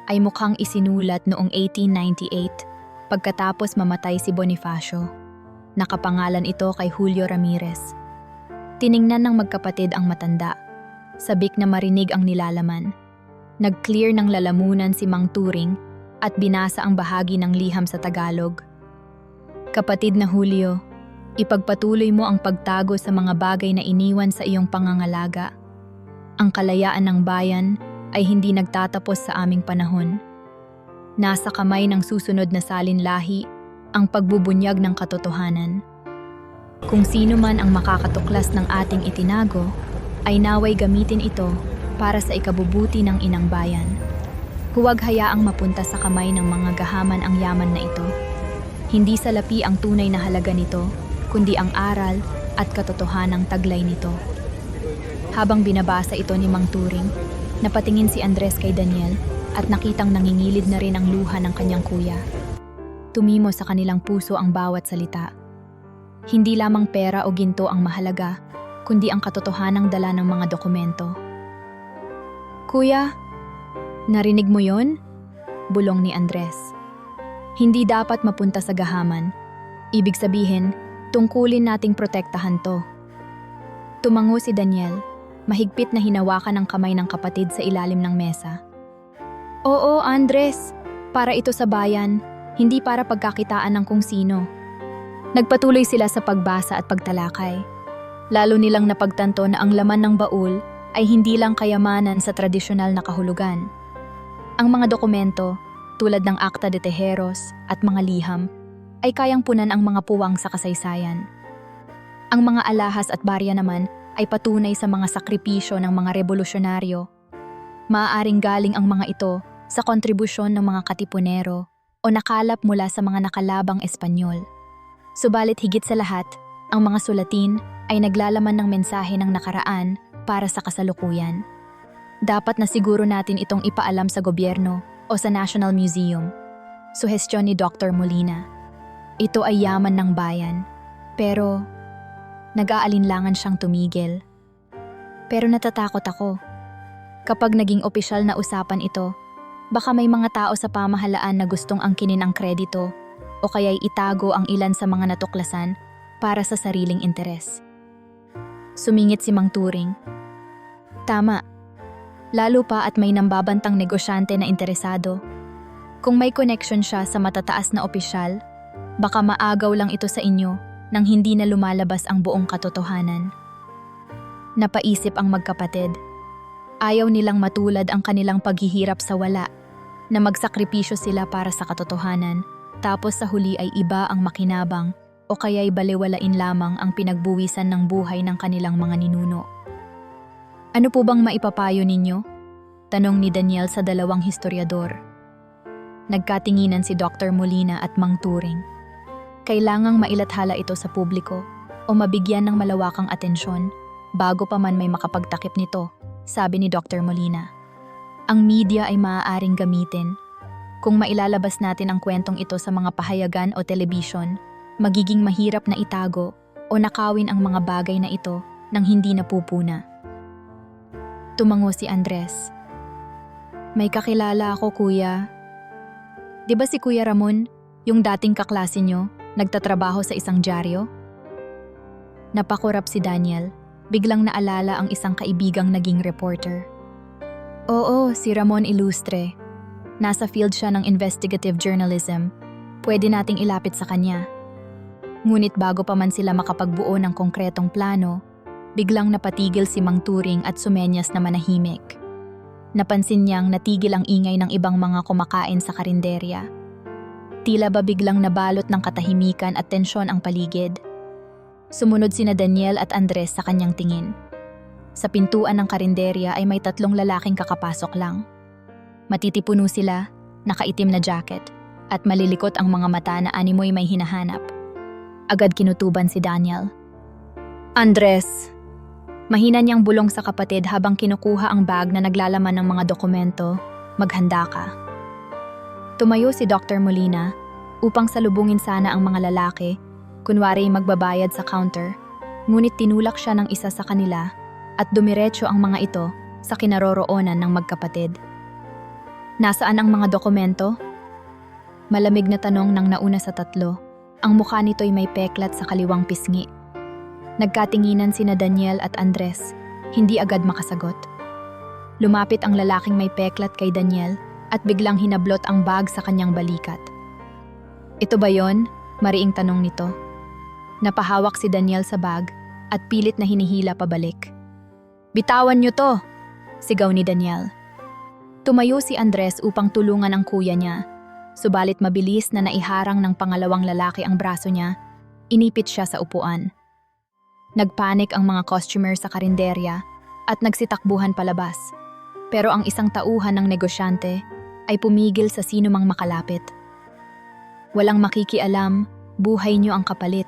ay mukhang isinulat noong 1898 pagkatapos mamatay si Bonifacio. Nakapangalan ito kay Julio Ramirez. Tiningnan ng magkapatid ang matanda, sabik na marinig ang nilalaman. Nag-clear ng lalamunan si Mang Turing at binasa ang bahagi ng liham sa Tagalog. Kapatid na Julio, ipagpatuloy mo ang pagtago sa mga bagay na iniwan sa iyong pangangalaga. Ang kalayaan ng bayan ay hindi nagtatapos sa aming panahon. Nasa kamay ng susunod na salinlahi ang pagbubunyag ng katotohanan. Kung sino man ang makakatuklas ng ating itinago, ay naway gamitin ito para sa ikabubuti ng inang bayan. Huwag hayaang mapunta sa kamay ng mga gahaman ang yaman na ito. Hindi salapi ang tunay na halaga nito, kundi ang aral at katotohanang taglay nito. Habang binabasa ito ni Mang Turing, napatingin si Andres kay Daniel at nakitang nangingilid na rin ang luha ng kanyang kuya. Tumimo sa kanilang puso ang bawat salita. Hindi lamang pera o ginto ang mahalaga, kundi ang katotohanang dala ng mga dokumento. Kuya, narinig mo yon? Bulong ni Andres. Hindi dapat mapunta sa gahaman. Ibig sabihin, tungkulin nating protektahan to. Tumango si Daniel, mahigpit na hinawakan ang kamay ng kapatid sa ilalim ng mesa. Oo, Andres, para ito sa bayan, hindi para pagkakitaan ng kung sino. Nagpatuloy sila sa pagbasa at pagtalakay. Lalo nilang napagtanto na ang laman ng baul ay hindi lang kayamanan sa tradisyonal na kahulugan. Ang mga dokumento, tulad ng Acta de Tejeros at mga liham, ay kayang punan ang mga puwang sa kasaysayan. Ang mga alahas at barya naman ay patunay sa mga sakripisyo ng mga revolusyonaryo. Maaaring galing ang mga ito sa kontribusyon ng mga katipunero o nakalap mula sa mga nakalabang Espanyol. Subalit higit sa lahat, ang mga sulatin ay naglalaman ng mensahe ng nakaraan para sa kasalukuyan. Dapat na siguro natin itong ipaalam sa gobyerno o sa National Museum. Suhestyon ni Dr. Molina. Ito ay yaman ng bayan, pero nag-aalinlangan siyang tumigil. Pero natatakot ako. Kapag naging opisyal na usapan ito, baka may mga tao sa pamahalaan na gustong angkinin ang kredito o kaya'y itago ang ilan sa mga natuklasan para sa sariling interes. Sumingit si Mang Turing. Tama. Lalo pa at may nambabantang negosyante na interesado. Kung may connection siya sa matataas na opisyal, baka maagaw lang ito sa inyo nang hindi na lumalabas ang buong katotohanan. Napaisip ang magkapatid. Ayaw nilang matulad ang kanilang paghihirap sa wala, na magsakripisyo sila para sa katotohanan, tapos sa huli ay iba ang makinabang o kaya'y balewalain lamang ang pinagbuwisan ng buhay ng kanilang mga ninuno. Ano po bang maipapayo ninyo? Tanong ni Daniel sa dalawang historiador. Nagkatinginan si Dr. Molina at Mang Turing. Kailangang mailathala ito sa publiko o mabigyan ng malawakang atensyon bago pa man may makapagtakip nito, sabi ni Dr. Molina. Ang media ay maaaring gamitin. Kung mailalabas natin ang kwentong ito sa mga pahayagan o telebisyon, magiging mahirap na itago o nakawin ang mga bagay na ito nang hindi napupuna. Tumango si Andres. May kakilala ako, kuya. Di ba si Kuya Ramon, yung dating kaklase nyo, nagtatrabaho sa isang dyaryo? Napakurap si Daniel. Biglang naalala ang isang kaibigang naging reporter. Oo, si Ramon Ilustre. Nasa field siya ng investigative journalism. Pwede nating ilapit sa kanya. Ngunit bago pa man sila makapagbuo ng konkretong plano, biglang napatigil si Mang Turing at sumenyas na manahimik. Napansin niyang natigil ang ingay ng ibang mga kumakain sa karinderya. Tila ba biglang nabalot ng katahimikan at tensyon ang paligid. Sumunod sina Daniel at Andres sa kanyang tingin. Sa pintuan ng karinderya ay may 3 lalaking kakapasok lang. Matitipuno sila, nakaitim na jacket, at malilikot ang mga mata na animoy may hinahanap. Agad kinutuban si Daniel. Andres! Mahina niyang bulong sa kapatid habang kinukuha ang bag na naglalaman ng mga dokumento. Maghanda ka. Tumayo si Dr. Molina upang salubungin sana ang mga lalaki, kunwari magbabayad sa counter, ngunit tinulak siya ng isa sa kanila at dumiretso ang mga ito sa kinaroroonan ng magkapatid. Nasaan ang mga dokumento? Malamig na tanong ng nauna sa 3. Ang mukha nito'y may peklat sa kaliwang pisngi. Nagkatinginan sina Daniel at Andres, hindi agad makasagot. Lumapit ang lalaking may peklat kay Daniel at biglang hinablot ang bag sa kanyang balikat. "Ito ba yon?" Mariing tanong nito. Napahawak si Daniel sa bag at pilit na hinihila pabalik. "Bitawan niyo to!" sigaw ni Daniel. Tumayo si Andres upang tulungan ang kuya niya. Subalit mabilis na naiharang ng pangalawang lalaki ang braso niya, inipit siya sa upuan. Nagpanik ang mga customer sa karinderya at nagsitakbuhan palabas. Pero ang isang tauhan ng negosyante ay pumigil sa sino mang makalapit. "Walang makikialam, buhay niyo ang kapalit,"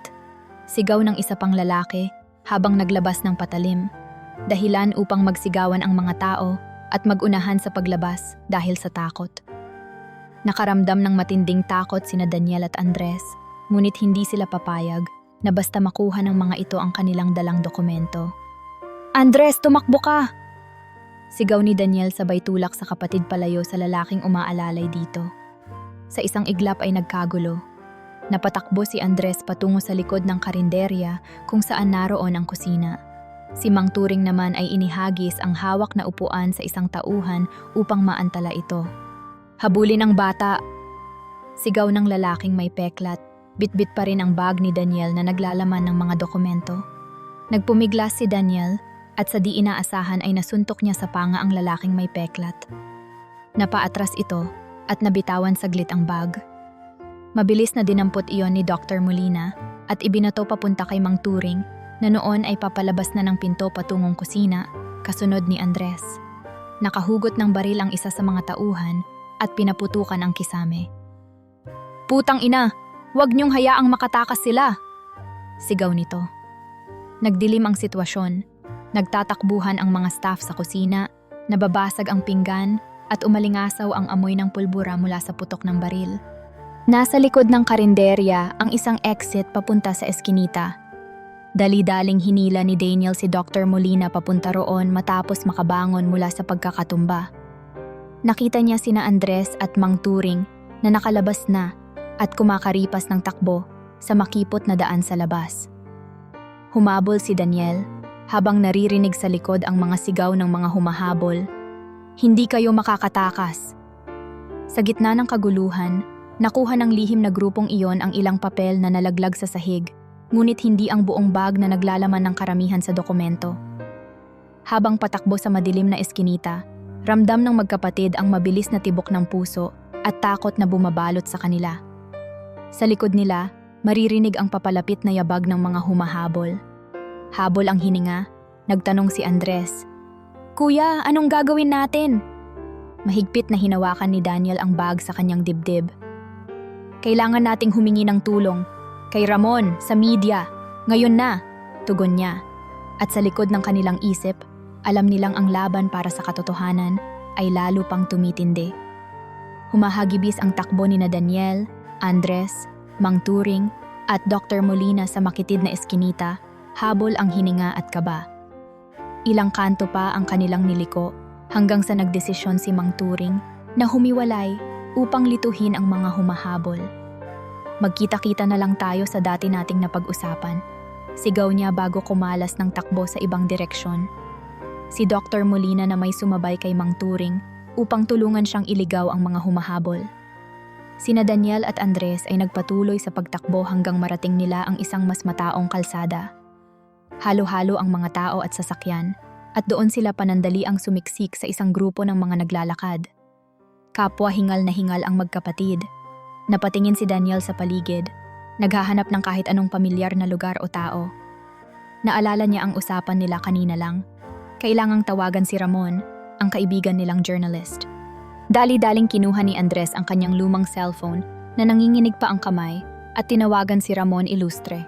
sigaw ng isa pang lalaki habang naglabas ng patalim. Dahilan upang magsigawan ang mga tao at magunahan sa paglabas dahil sa takot. Nakaramdam ng matinding takot sina Daniel at Andres, ngunit hindi sila papayag na basta makuha ng mga ito ang kanilang dalang dokumento. "Andres, tumakbo ka!" sigaw ni Daniel sabay tulak sa kapatid palayo sa lalaking umaalalay dito. Sa isang iglap ay nagkagulo. Napatakbo si Andres patungo sa likod ng karinderya kung saan naroon ang kusina. Si Mang Turing naman ay inihagis ang hawak na upuan sa isang tauhan upang maantala ito. "Habulin ang bata!" sigaw ng lalaking may peklat. Bitbit pa rin ang bag ni Daniel na naglalaman ng mga dokumento. Nagpumiglas si Daniel at sa di inaasahan ay nasuntok niya sa panga ang lalaking may peklat. Napaatras ito at nabitawan saglit ang bag. Mabilis na dinampot iyon ni Dr. Molina at ibinato papunta kay Mang Turing na noon ay papalabas na ng pinto patungong kusina, kasunod ni Andres. Nakahugot ng baril ang isa sa mga tauhan at pinaputukan ang kisame. "Putang ina! Huwag niyong hayaang makatakas sila!" sigaw nito. Nagdilim ang sitwasyon. Nagtatakbuhan ang mga staff sa kusina, nababasag ang pinggan at umalingasaw ang amoy ng pulbura mula sa putok ng baril. Nasa likod ng karinderya ang isang exit papunta sa eskinita. Dali-daling hinila ni Daniel si Dr. Molina papunta roon matapos makabangon mula sa pagkakatumba. Nakita niya sina Andres at Mang Turing na nakalabas na at kumakaripas ng takbo sa makipot na daan sa labas. Humabol si Daniel habang naririnig sa likod ang mga sigaw ng mga humahabol. "Hindi kayo makakatakas!" Sa gitna ng kaguluhan, nakuha ng lihim na grupong iyon ang ilang papel na nalaglag sa sahig, ngunit hindi ang buong bag na naglalaman ng karamihan sa dokumento. Habang patakbo sa madilim na eskinita, ramdam ng magkapatid ang mabilis na tibok ng puso at takot na bumabalot sa kanila. Sa likod nila, maririnig ang papalapit na yabag ng mga humahabol. Habol ang hininga, nagtanong si Andres. "Kuya, anong gagawin natin?" Mahigpit na hinawakan ni Daniel ang bag sa kanyang dibdib. "Kailangan nating humingi ng tulong. Kay Ramon, sa media. Ngayon na," tugon niya. At sa likod ng kanilang isip, alam nilang ang laban para sa katotohanan ay lalo pang tumitindi. Humahagibis ang takbo ni na Daniel, Andres, Mang Turing at Dr. Molina sa makitid na eskinita, habol ang hininga at kaba. Ilang kanto pa ang kanilang niliko hanggang sa nagdesisyon si Mang Turing na humiwalay upang lituhin ang mga humahabol. "Magkita-kita na lang tayo sa dati nating napag-usapan," sigaw niya bago kumalas ng takbo sa ibang direksyon. Si Dr. Molina na may sumabay kay Mang Turing upang tulungan siyang iligaw ang mga humahabol. Sina Daniel at Andres ay nagpatuloy sa pagtakbo hanggang marating nila ang isang mas mataong kalsada. Halo-halo ang mga tao at sasakyan, at doon sila panandali ang sumiksik sa isang grupo ng mga naglalakad. Kapwa hingal na hingal ang magkapatid. Napatingin si Daniel sa paligid, naghahanap ng kahit anong pamilyar na lugar o tao. Naalala niya ang usapan nila kanina lang. Kailangang tawagan si Ramon, ang kaibigan nilang journalist. Dali-daling kinuha ni Andres ang kanyang lumang cellphone na nanginginig pa ang kamay at tinawagan si Ramon Ilustre.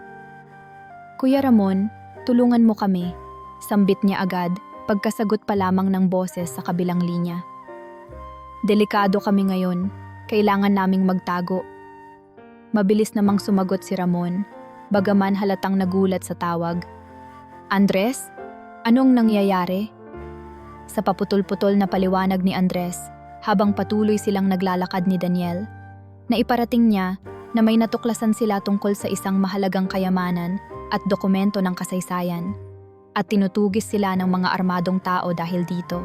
"Kuya Ramon, tulungan mo kami," sambit niya agad pagkasagot pa lamang ng boses sa kabilang linya. "Delikado kami ngayon, kailangan naming magtago." Mabilis namang sumagot si Ramon, bagaman halatang nagulat sa tawag. "Andres, anong nangyayari?" Sa paputol-putol na paliwanag ni Andres, habang patuloy silang naglalakad ni Daniel, naiparating niya na may natuklasan sila tungkol sa isang mahalagang kayamanan at dokumento ng kasaysayan, at tinutugis sila ng mga armadong tao dahil dito.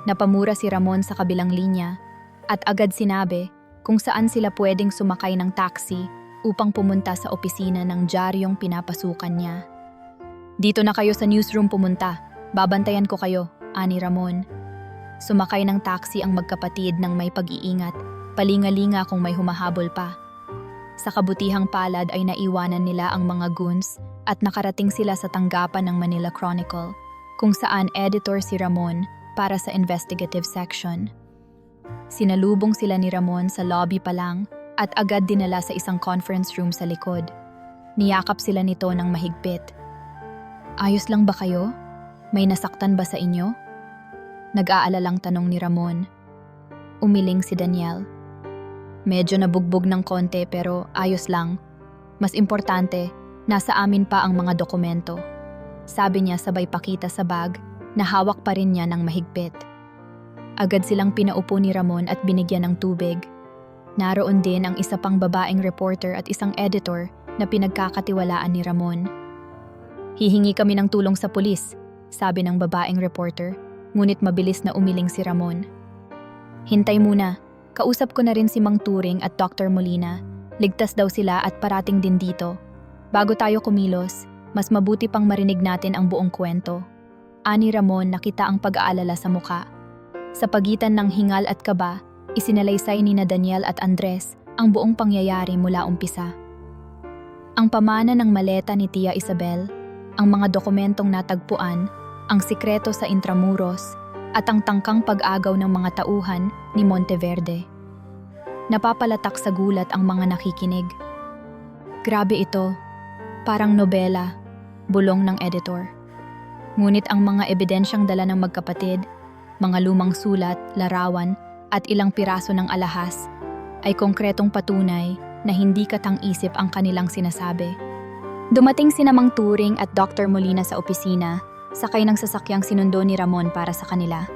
Napamura si Ramon sa kabilang linya at agad sinabi kung saan sila pwedeng sumakay ng taxi upang pumunta sa opisina ng diaryong pinapasukan niya. "Dito na kayo sa newsroom pumunta. Babantayan ko kayo," ani Ramon. Sumakay ng taxi ang magkapatid ng may pag-iingat, palingalinga kung may humahabol pa. Sa kabutihang palad ay naiwanan nila ang mga goons at nakarating sila sa tanggapan ng Manila Chronicle, kung saan editor si Ramon para sa investigative section. Sinalubong sila ni Ramon sa lobby pa lang at agad dinala sa isang conference room sa likod. Niyakap sila nito ng mahigpit. "Ayos lang ba kayo? May nasaktan ba sa inyo?" Nag-aalalang tanong ni Ramon. Umiling si Daniel. "Medyo nabugbog ng konti pero ayos lang. Mas importante, nasa amin pa ang mga dokumento," sabi niya sabay pakita sa bag na hawak pa rin niya ng mahigpit. Agad silang pinaupo ni Ramon at binigyan ng tubig. Naroon din ang isa pang babaeng reporter at isang editor na pinagkakatiwalaan ni Ramon. "Hihingi kami ng tulong sa pulis," sabi ng babaeng reporter, ngunit mabilis na umiling si Ramon. "Hintay muna, kausap ko na rin si Mang Turing at Dr. Molina. Ligtas daw sila at parating din dito. Bago tayo kumilos, mas mabuti pang marinig natin ang buong kwento." Ani Ramon, nakita ang pag-aalala sa muka. Sa pagitan ng hingal at kaba, isinalaysay ni Daniel at Andres ang buong pangyayari mula umpisa. Ang pamana ng maleta ni Tia Isabel, ang mga dokumentong natagpuan, ang sikreto sa Intramuros, at ang tangkang pag-agaw ng mga tauhan ni Monteverde. Napapalatak sa gulat ang mga nakikinig. "Grabe ito, parang nobela," bulong ng editor. Ngunit ang mga ebidensyang dala ng magkapatid, mga lumang sulat, larawan, at ilang piraso ng alahas, ay konkretong patunay na hindi katang-isip ang kanilang sinasabi. Dumating sina Mang Turing at Dr. Molina sa opisina, sakay ng sasakyang sinundo ni Ramon para sa kanila.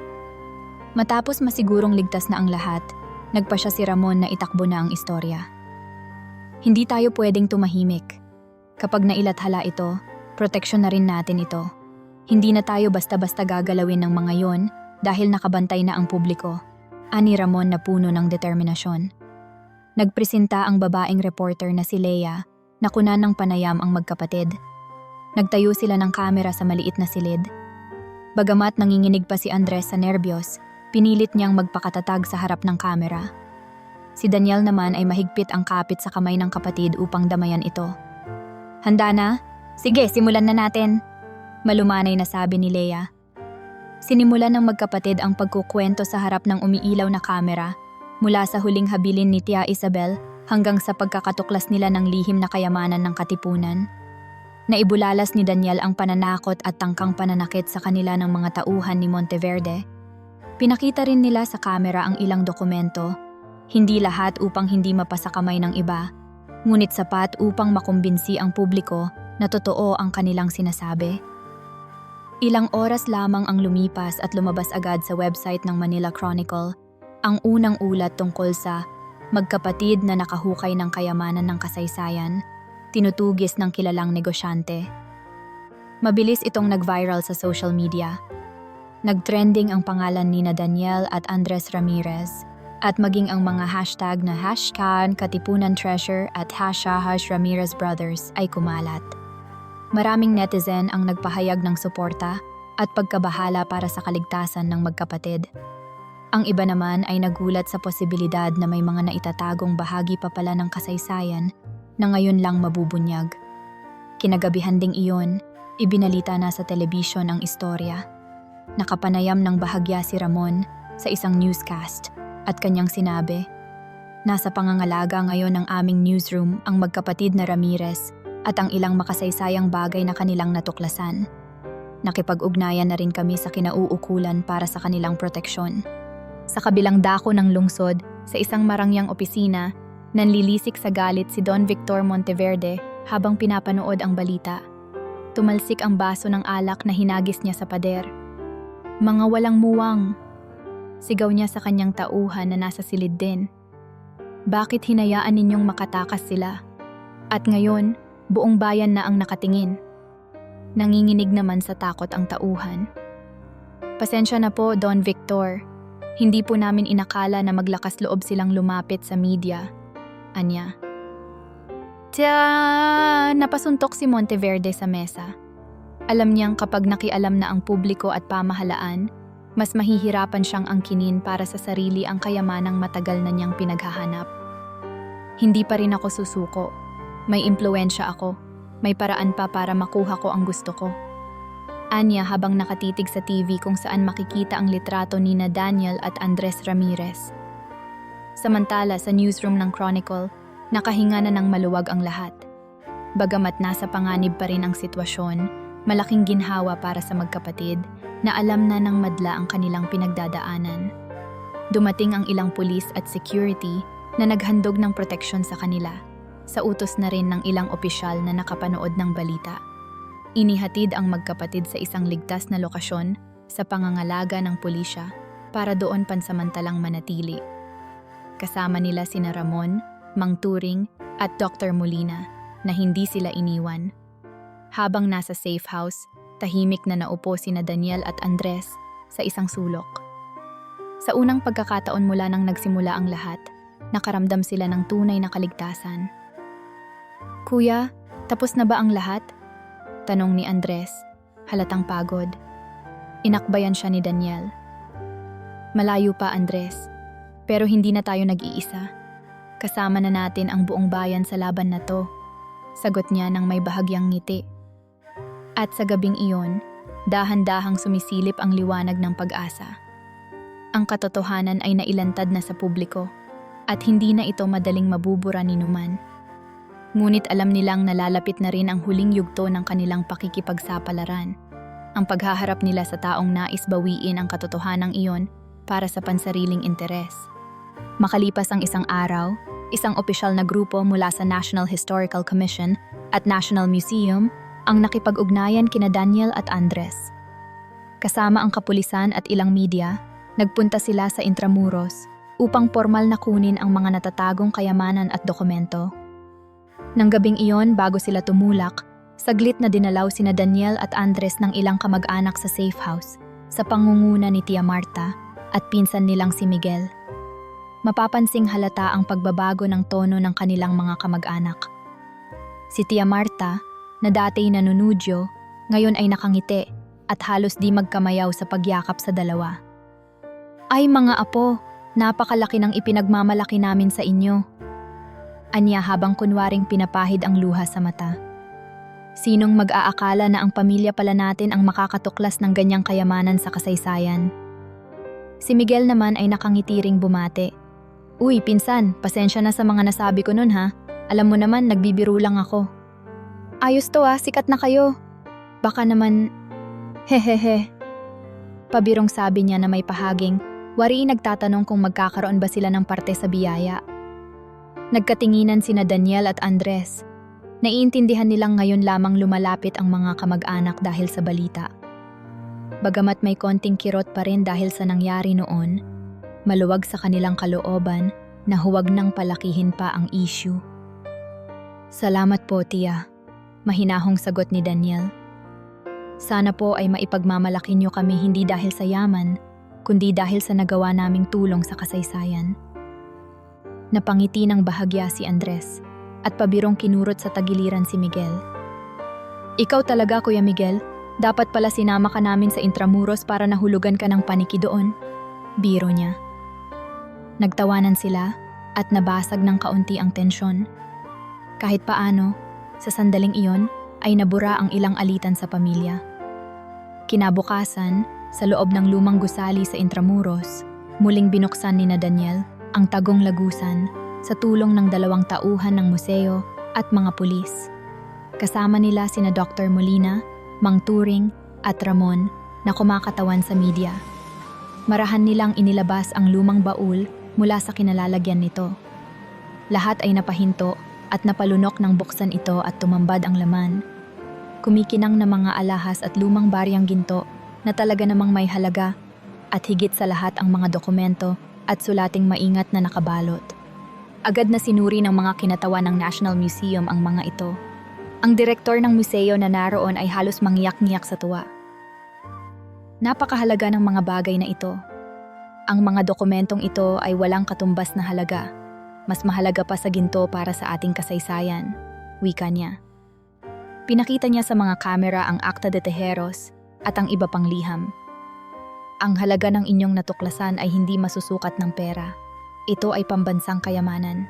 Matapos masigurong ligtas na ang lahat, nagpasya si Ramon na itakbo na ang istorya. "Hindi tayo pwedeng tumahimik. Kapag nailathala ito, proteksyon na rin natin ito. Hindi na tayo basta-basta gagalawin ng mga yon dahil nakabantay na ang publiko," ani Ramon na puno ng determinasyon. Nagpresenta ang babaeng reporter na si Leia na kunan ng panayam ang magkapatid. Nagtayo sila ng kamera sa maliit na silid. Bagamat nanginginig pa si Andres sa nerbiyos, pinilit niyang magpakatatag sa harap ng kamera. Si Daniel naman ay mahigpit ang kapit sa kamay ng kapatid upang damayan ito. "Handa na? Sige, simulan na natin," malumanay na sabi ni Leia. Sinimulan ng magkapatid ang pagkukwento sa harap ng umiilaw na kamera, mula sa huling habilin ni Tia Isabel hanggang sa pagkakatuklas nila ng lihim na kayamanan ng katipunan. Naibulalas ni Daniel ang pananakot at tangkang pananakit sa kanila ng mga tauhan ni Monteverde. Pinakita rin nila sa kamera ang ilang dokumento, hindi lahat upang hindi mapasa kamay ng iba, ngunit sapat upang makumbinsi ang publiko na totoo ang kanilang sinasabi. Ilang oras lamang ang lumipas at lumabas agad sa website ng Manila Chronicle ang unang ulat tungkol sa magkapatid na nakahukay ng kayamanan ng kasaysayan, tinutugis ng kilalang negosyante. Mabilis itong nag-viral sa social media. Nag-trending ang pangalan ni Daniel at Andres Ramirez at maging ang mga hashtag na #KatipunanTreasure at #RamirezBrothers ay kumalat. Maraming netizen ang nagpahayag ng suporta at pagkabahala para sa kaligtasan ng magkapatid. Ang iba naman ay nagulat sa posibilidad na may mga naitatagong bahagi pa pala ng kasaysayan na ngayon lang mabubunyag. Kinagabihan ding iyon, ibinalita na sa telebisyon ang istorya. Nakapanayam ng bahagya si Ramon sa isang newscast at kanyang sinabi, "Nasa pangangalaga ngayon ng aming newsroom ang magkapatid na Ramirez at ang ilang makasaysayang bagay na kanilang natuklasan. Nakipag-ugnayan na rin kami sa kinauukulan para sa kanilang proteksyon." Sa kabilang dako ng lungsod, sa isang marangyang opisina, nanlilisik sa galit si Don Victor Monteverde habang pinapanood ang balita. Tumalsik ang baso ng alak na hinagis niya sa pader. "Mga walang muwang!" Sigaw niya sa kanyang tauhan na nasa silid din. "Bakit hinayaan ninyong makatakas sila? At ngayon, buong bayan na ang nakatingin." Nanginginig naman sa takot ang tauhan. Pasensya na po, Don Victor. Hindi po namin inakala na maglakas loob silang lumapit sa media. Anya. Napasuntok si Monteverde sa mesa. Alam niyang kapag nakialam na ang publiko at pamahalaan, mas mahihirapan siyang angkinin para sa sarili ang kayamanang matagal na niyang pinaghahanap. Hindi pa rin ako susuko. May impluwensya ako. May paraan pa para makuha ko ang gusto ko. Anya habang nakatitig sa TV kung saan makikita ang litrato ni na Daniel at Andres Ramirez. Samantala sa newsroom ng Chronicle, nakahinga na ng maluwag ang lahat. Bagamat nasa panganib pa rin ang sitwasyon, malaking ginhawa para sa magkapatid na alam na ng madla ang kanilang pinagdadaanan. Dumating ang ilang pulis at security na naghandog ng proteksyon sa kanila, sa utos na rin ng ilang opisyal na nakapanood ng balita. Inihatid ang magkapatid sa isang ligtas na lokasyon sa pangangalaga ng pulisya para doon pansamantalang manatili. Kasama nila sina Ramon, Mang Turing at Dr. Molina na hindi sila iniwan. Habang nasa safe house, tahimik na naupo sina Daniel at Andres sa isang sulok. Sa unang pagkakataon mula nang nagsimula ang lahat, nakaramdam sila ng tunay na kaligtasan. Kuya, tapos na ba ang lahat? Tanong ni Andres, halatang pagod. Inakbayan siya ni Daniel. Malayo pa, Andres, pero hindi na tayo nag-iisa. Kasama na natin ang buong bayan sa laban na to, sagot niya ng may bahagyang ngiti. At sa gabing iyon, dahan-dahang sumisilip ang liwanag ng pag-asa. Ang katotohanan ay nailantad na sa publiko, at hindi na ito madaling mabubura ni numan. Ngunit alam nilang nalalapit na rin ang huling yugto ng kanilang pakikipagsapalaran, ang paghaharap nila sa taong nais bawiin ang katotohanang iyon para sa pansariling interes. Makalipas ang isang araw, isang opisyal na grupo mula sa National Historical Commission at National Museum ang nakipag-ugnayan kina Daniel at Andres. Kasama ang kapulisan at ilang media, nagpunta sila sa Intramuros upang formal na kunin ang mga natatagong kayamanan at dokumento. Nang gabing iyon, bago sila tumulak, saglit na dinalaw sina Daniel at Andres ng ilang kamag-anak sa safe house sa pangunguna ni Tia Marta at pinsan nilang si Miguel. Mapapansing halata ang pagbabago ng tono ng kanilang mga kamag-anak. Si Tia Marta, na dati nanunudyo, ngayon ay nakangiti at halos di magkamayaw sa pagyakap sa dalawa. Ay mga apo, napakalaki ng ipinagmamalaki namin sa inyo. Anya habang kunwaring pinapahid ang luha sa mata. Sinong mag-aakala na ang pamilya pala natin ang makakatuklas ng ganyang kayamanan sa kasaysayan? Si Miguel naman ay nakangiti ring bumate. Uy, pinsan, pasensya na sa mga nasabi ko nun ha. Alam mo naman, nagbibiro lang ako. Ayos to sikat na kayo. Baka naman, hehehe. Pabirong sabi niya na may pahaging, wari nagtatanong kung magkakaroon ba sila ng parte sa biyaya. Nagkatinginan sina Daniel at Andres. Naiintindihan nilang ngayon lamang lumalapit ang mga kamag-anak dahil sa balita. Bagamat may konting kirot pa rin dahil sa nangyari noon, maluwag sa kanilang kalooban na huwag nang palakihin pa ang issue. Salamat po, Tia. Mahinahong sagot ni Daniel. Sana po ay maipagmamalaki niyo kami hindi dahil sa yaman, kundi dahil sa nagawa naming tulong sa kasaysayan. Napangiti ng bahagya si Andres at pabirong kinurot sa tagiliran si Miguel. Ikaw talaga, Kuya Miguel. Dapat pala sinama ka namin sa Intramuros para nahulugan ka ng paniki doon. Biro niya. Nagtawanan sila at nabasag ng kaunti ang tensyon. Kahit paano, sa sandaling iyon ay nabura ang ilang alitan sa pamilya. Kinabukasan, sa loob ng lumang gusali sa Intramuros, muling binuksan ni na Daniel ang tagong lagusan sa tulong ng 2 tauhan ng museo at mga pulis. Kasama nila sina Dr. Molina, Mang Turing at Ramon na kumakatawan sa media. Marahan nilang inilabas ang lumang baul mula sa kinalalagyan nito. Lahat ay napahinto at napalunok ng buksan ito at tumambad ang laman. Kumikinang na mga alahas at lumang baryang ginto na talaga namang may halaga at higit sa lahat ang mga dokumento at sulating maingat na nakabalot. Agad na sinuri ng mga kinatawan ng National Museum ang mga ito. Ang direktor ng museo na naroon ay halos mangyak-ngiyak sa tuwa. Napakahalaga ng mga bagay na ito. Ang mga dokumentong ito ay walang katumbas na halaga. Mas mahalaga pa sa ginto para sa ating kasaysayan, wika niya. Pinakita niya sa mga kamera ang Acta de Tejeros at ang iba pang liham. Ang halaga ng inyong natuklasan ay hindi masusukat ng pera. Ito ay pambansang kayamanan.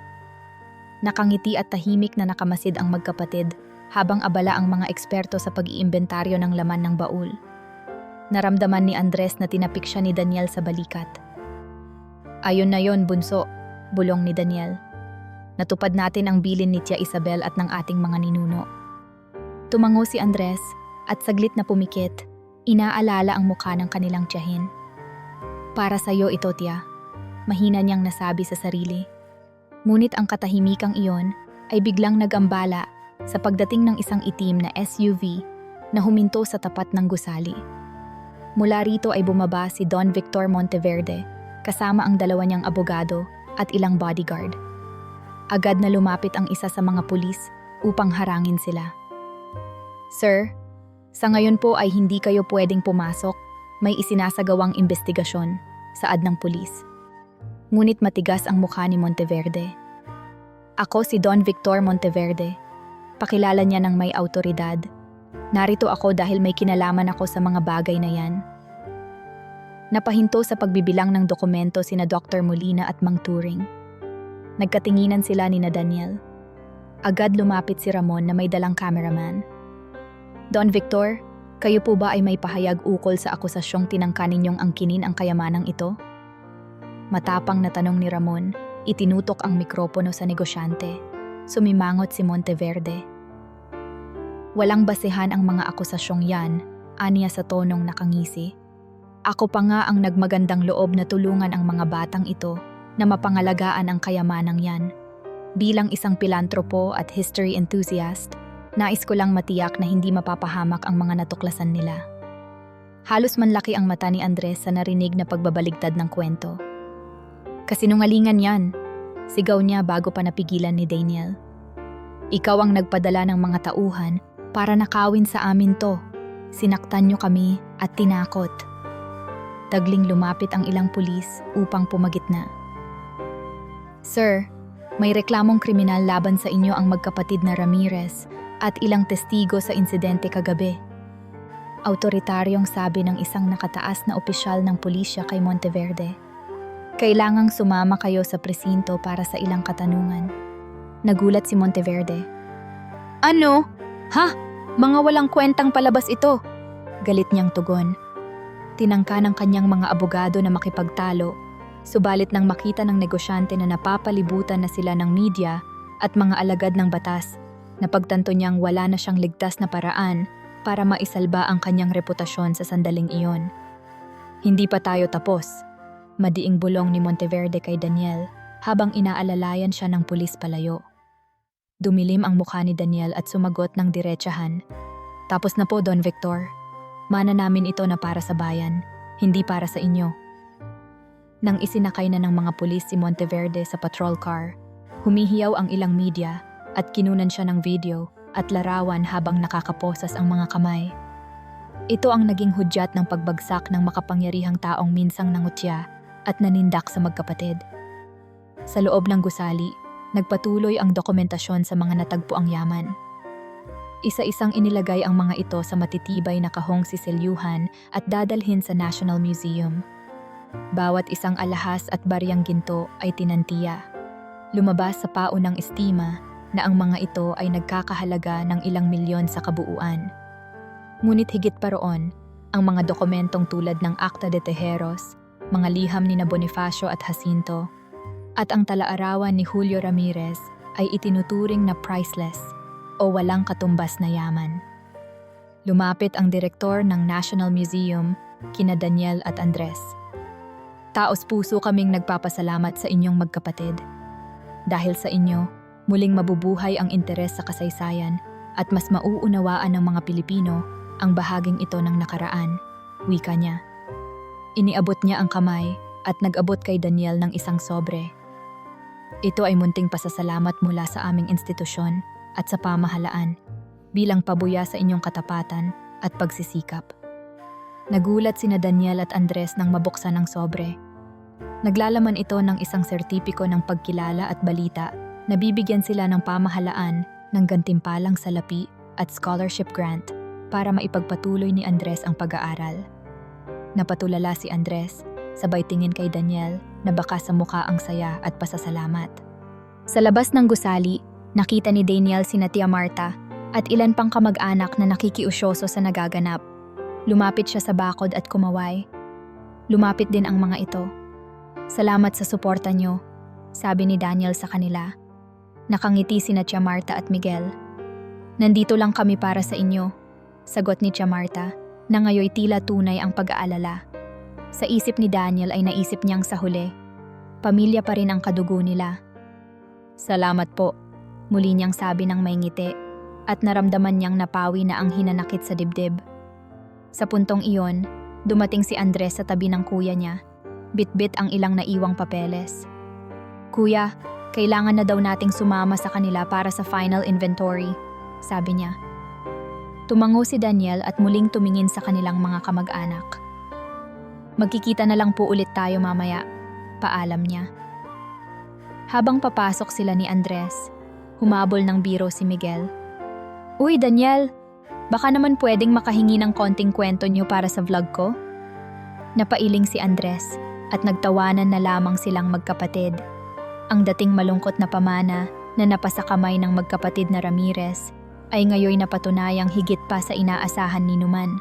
Nakangiti at tahimik na nakamasid ang magkapatid habang abala ang mga eksperto sa pag-iimbentaryo ng laman ng baul. Naramdaman ni Andres na tinapik siya ni Daniel sa balikat. Ayon na yon, bunso, bulong ni Daniel. Natupad natin ang bilin ni Tia Isabel at ng ating mga ninuno. Tumango si Andres at saglit na pumikit, inaalala ang mukha ng kanilang tiyahin. Para sa iyo ito, Tia, mahina niyang nasabi sa sarili. Ngunit ang katahimikang iyon ay biglang nagambala sa pagdating ng isang itim na SUV na huminto sa tapat ng gusali. Mula rito ay bumaba si Don Victor Monteverde kasama ang dalawa niyang abogado at ilang bodyguard. Agad na lumapit ang isa sa mga pulis upang harangin sila. Sir, sa ngayon po ay hindi kayo pwedeng pumasok, may isinasagawang investigasyon, saad ng pulis. Ngunit matigas ang mukha ni Monteverde. Ako si Don Victor Monteverde. Pakilala niya ng may autoridad. Narito ako dahil may kinalaman ako sa mga bagay na yan. Napahinto sa pagbibilang ng dokumento sina Dr. Molina at Mang Turing. Nagkatinginan sila ni na Daniel. Agad lumapit si Ramon na may dalang cameraman. Don Victor, kayo po ba ay may pahayag ukol sa akusasyong tinangka ninyong angkinin ang kayamanang ito? Matapang na tanong ni Ramon, itinutok ang mikropono sa negosyante. Sumimangot si Monteverde. Walang basehan ang mga akusasyong yan, aniya sa tonong nakangisi. Ako pa nga ang nagmagandang loob na tulungan ang mga batang ito na mapangalagaan ang kayamanang yan. Bilang isang pilantropo at history enthusiast, nais ko lang matiyak na hindi mapapahamak ang mga natuklasan nila. Halos manlaki ang mata ni Andres sa narinig na pagbabaligtad ng kwento. Kasinungalingan yan, sigaw niya bago pa napigilan ni Daniel. Ikaw ang nagpadala ng mga tauhan para nakawin sa amin to. Sinaktan niyo kami at tinakot. Tagling lumapit ang ilang pulis upang pumagitna. Sir, may reklamong kriminal laban sa inyo ang magkapatid na Ramirez at ilang testigo sa insidente kagabi. Autoritaryong sabi ng isang nakataas na opisyal ng pulisya kay Monteverde. Kailangang sumama kayo sa presinto para sa ilang katanungan. Nagulat si Monteverde. Ano? Ha? Mga walang kwentang palabas ito. Galit niyang tugon. Tinangka ng kanyang mga abogado na makipagtalo, subalit nang makita ng negosyante na napapalibutan na sila ng media at mga alagad ng batas, napagtanto niyang wala na siyang ligtas na paraan para maisalba ang kanyang reputasyon sa sandaling iyon. Hindi pa tayo tapos, madiing bulong ni Monteverde kay Daniel habang inaalalayan siya ng pulis palayo. Dumilim ang mukha ni Daniel at sumagot ng diretsahan. Tapos na po, Don Victor. Mana namin ito na para sa bayan, hindi para sa inyo. Nang isinakay na ng mga pulis si Monteverde sa patrol car, humihiyaw ang ilang media at kinunan siya ng video at larawan habang nakakaposas ang mga kamay. Ito ang naging hudyat ng pagbagsak ng makapangyarihang taong minsang nangutya at nanindak sa magkapatid. Sa loob ng gusali, nagpatuloy ang dokumentasyon sa mga natagpuang yaman. Isa-isang inilagay ang mga ito sa matitibay na kahong siselyuhan at dadalhin sa National Museum. Bawat isang alahas at baryang ginto ay tinantiya. Lumabas sa paunang estima na ang mga ito ay nagkakahalaga ng ilang milyon sa kabuuan. Ngunit higit pa roon, ang mga dokumentong tulad ng Acta de Tejeros, mga liham ni na Bonifacio at Jacinto, at ang talaarawan ni Julio Ramirez ay itinuturing na priceless o walang katumbas na yaman. Lumapit ang direktor ng National Museum, kina Daniel at Andres. Taos puso kaming nagpapasalamat sa inyong magkapatid. Dahil sa inyo, muling mabubuhay ang interes sa kasaysayan at mas mauunawaan ng mga Pilipino ang bahaging ito ng nakaraan, wika niya. Iniabot niya ang kamay at nag-abot kay Daniel ng isang sobre. Ito ay munting pasasalamat mula sa aming institusyon at sa pamahalaan bilang pabuya sa inyong katapatan at pagsisikap. Nagulat sina Daniel at Andres nang mabuksan ang sobre. Naglalaman ito ng isang sertipiko ng pagkilala at balita na bibigyan sila ng pamahalaan ng gantimpalang salapi at scholarship grant para maipagpatuloy ni Andres ang pag-aaral. Napatulala si Andres, sabay tingin kay Daniel na baka sa mukha ang saya at pasasalamat. Sa labas ng gusali, nakita ni Daniel sina Tia Marta at ilan pang kamag-anak na nakikiusyoso sa nagaganap. Lumapit siya sa bakod at kumaway. Lumapit din ang mga ito. "Salamat sa suporta niyo," sabi ni Daniel sa kanila. Nakangiti sina Tia Marta at Miguel. "Nandito lang kami para sa inyo," sagot ni Tia Marta, na ngayoy tila tunay ang pag-aalala. Sa isip ni Daniel ay naisip niyang sa huli, pamilya pa rin ang kadugo nila. "Salamat po," muli niyang sabi ng may ngiti, at naramdaman niyang napawi na ang hinanakit sa dibdib. Sa puntong iyon, dumating si Andres sa tabi ng kuya niya. Bitbit ang ilang naiwang papeles. "Kuya, kailangan na daw nating sumama sa kanila para sa final inventory," sabi niya. Tumango si Daniel at muling tumingin sa kanilang mga kamag-anak. "Magkikita na lang po ulit tayo mamaya," paalam niya. Habang papasok sila ni Andres, humabol ng biro si Miguel. "Uy, Daniel! Baka naman pwedeng makahingi ng konting kwento niyo para sa vlog ko?" Napailing si Andres at nagtawanan na lamang silang magkapatid. Ang dating malungkot na pamana na napasa kamay ng magkapatid na Ramirez ay ngayoy napatunayang higit pa sa inaasahan ni Numan.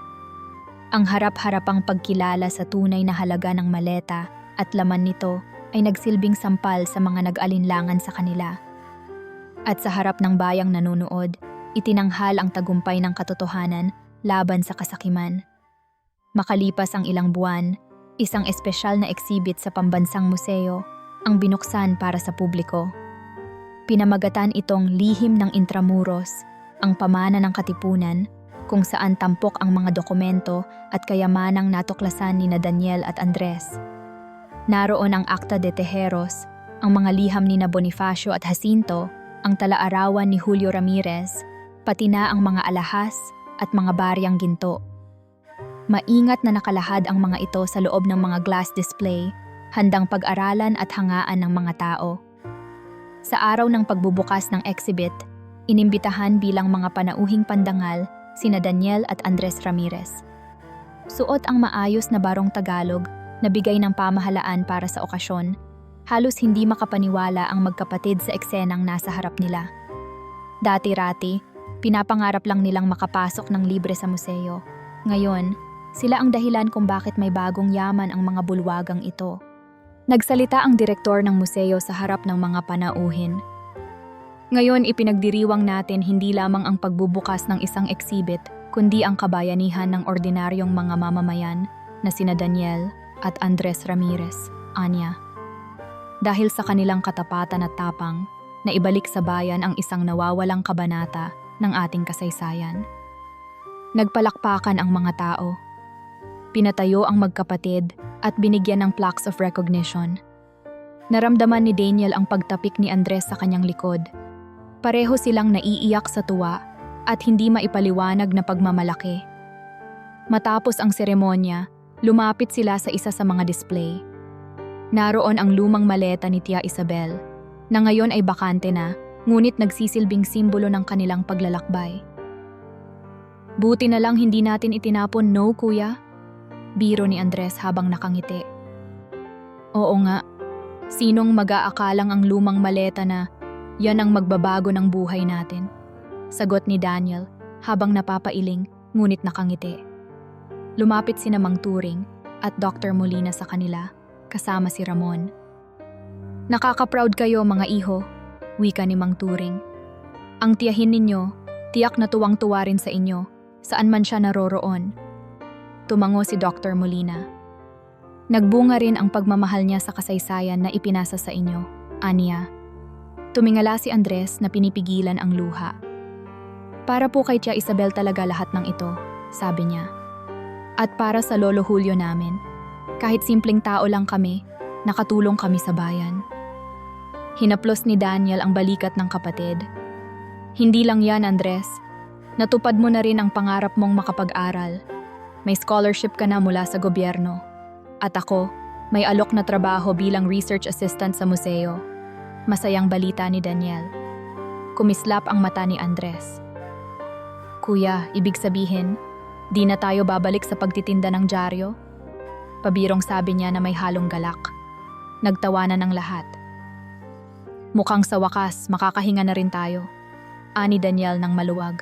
Ang harap-harapang pagkilala sa tunay na halaga ng maleta at laman nito ay nagsilbing sampal sa mga nag-alinlangan sa kanila. At sa harap ng bayang nanonood, itinanghal ang tagumpay ng katotohanan laban sa kasakiman. Makalipas ang ilang buwan, isang espesyal na exhibit sa pambansang museo ang binuksan para sa publiko. Pinamagatan itong Lihim ng Intramuros, ang pamana ng katipunan, kung saan tampok ang mga dokumento at kayamanang natuklasan ni Daniel at Andres. Naroon ang Acta de Tejeros, ang mga liham ni Bonifacio at Jacinto, ang talaarawan ni Julio Ramirez, pati na ang mga alahas at mga baryang ginto. Maingat na nakalahad ang mga ito sa loob ng mga glass display, handang pag-aralan at hangaan ng mga tao. Sa araw ng pagbubukas ng exhibit, inimbitahan bilang mga panauhing pandangal sina Daniel at Andres Ramirez. Suot ang maayos na barong Tagalog na bigay ng pamahalaan para sa okasyon. Halos hindi makapaniwala ang magkapatid sa eksenang nasa harap nila. Dati-rati, pinapangarap lang nilang makapasok ng libre sa museo. Ngayon, sila ang dahilan kung bakit may bagong yaman ang mga bulwagang ito. Nagsalita ang direktor ng museo sa harap ng mga panauhin. "Ngayon ipinagdiriwang natin hindi lamang ang pagbubukas ng isang exhibit, kundi ang kabayanihan ng ordinaryong mga mamamayan na sina Daniel at Andres Ramirez," anya. Dahil sa kanilang katapatan at tapang, na ibalik sa bayan ang isang nawawalang kabanata ng ating kasaysayan. Nagpalakpakan ang mga tao. Pinatayo ang magkapatid at binigyan ng plaques of recognition. Naramdaman ni Daniel ang pagtapik ni Andres sa kanyang likod. Pareho silang naiiyak sa tuwa at hindi maipaliwanag na pagmamalaki. Matapos ang seremonya, lumapit sila sa isa sa mga display. Naroon ang lumang maleta ni Tia Isabel, na ngayon ay bakante na, ngunit nagsisilbing simbolo ng kanilang paglalakbay. "Buti na lang hindi natin itinapon, no, kuya?" Biro ni Andres habang nakangiti. "Oo nga, sinong mag-aakalang ang lumang maleta na yan ang magbabago ng buhay natin?" Sagot ni Daniel habang napapailing ngunit nakangiti. Lumapit sina Mang Turing at Dr. Molina sa kanila, kasama si Ramon. "Nakaka-proud kayo mga iho," wika ni Mang Turing. "Ang tiyahin ninyo, tiyak na tuwang-tuwa rin sa inyo, saan man siya naroroon." Tumango si Dr. Molina. "Nagbunga rin ang pagmamahal niya sa kasaysayan na ipinasa sa inyo," aniya. Tumingala si Andres na pinipigilan ang luha. "Para po kay Tia Isabel talaga lahat ng ito," sabi niya. "At para sa Lolo Julio namin. Kahit simpleng tao lang kami, nakatulong kami sa bayan." Hinaplos ni Daniel ang balikat ng kapatid. "Hindi lang yan, Andres. Natupad mo na rin ang pangarap mong makapag-aral. may scholarship ka na mula sa gobyerno. At ako, may alok na trabaho bilang research assistant sa museo. Masayang balita ni Daniel. Kumislap ang mata ni Andres. Kuya, ibig sabihin, di na tayo babalik sa pagtitinda ng dyaryo? Pabirong sabi niya na may halong galak. Nagtawanan ng lahat. Mukhang sa wakas, makakahinga na rin tayo. Ani Daniel ng maluwag.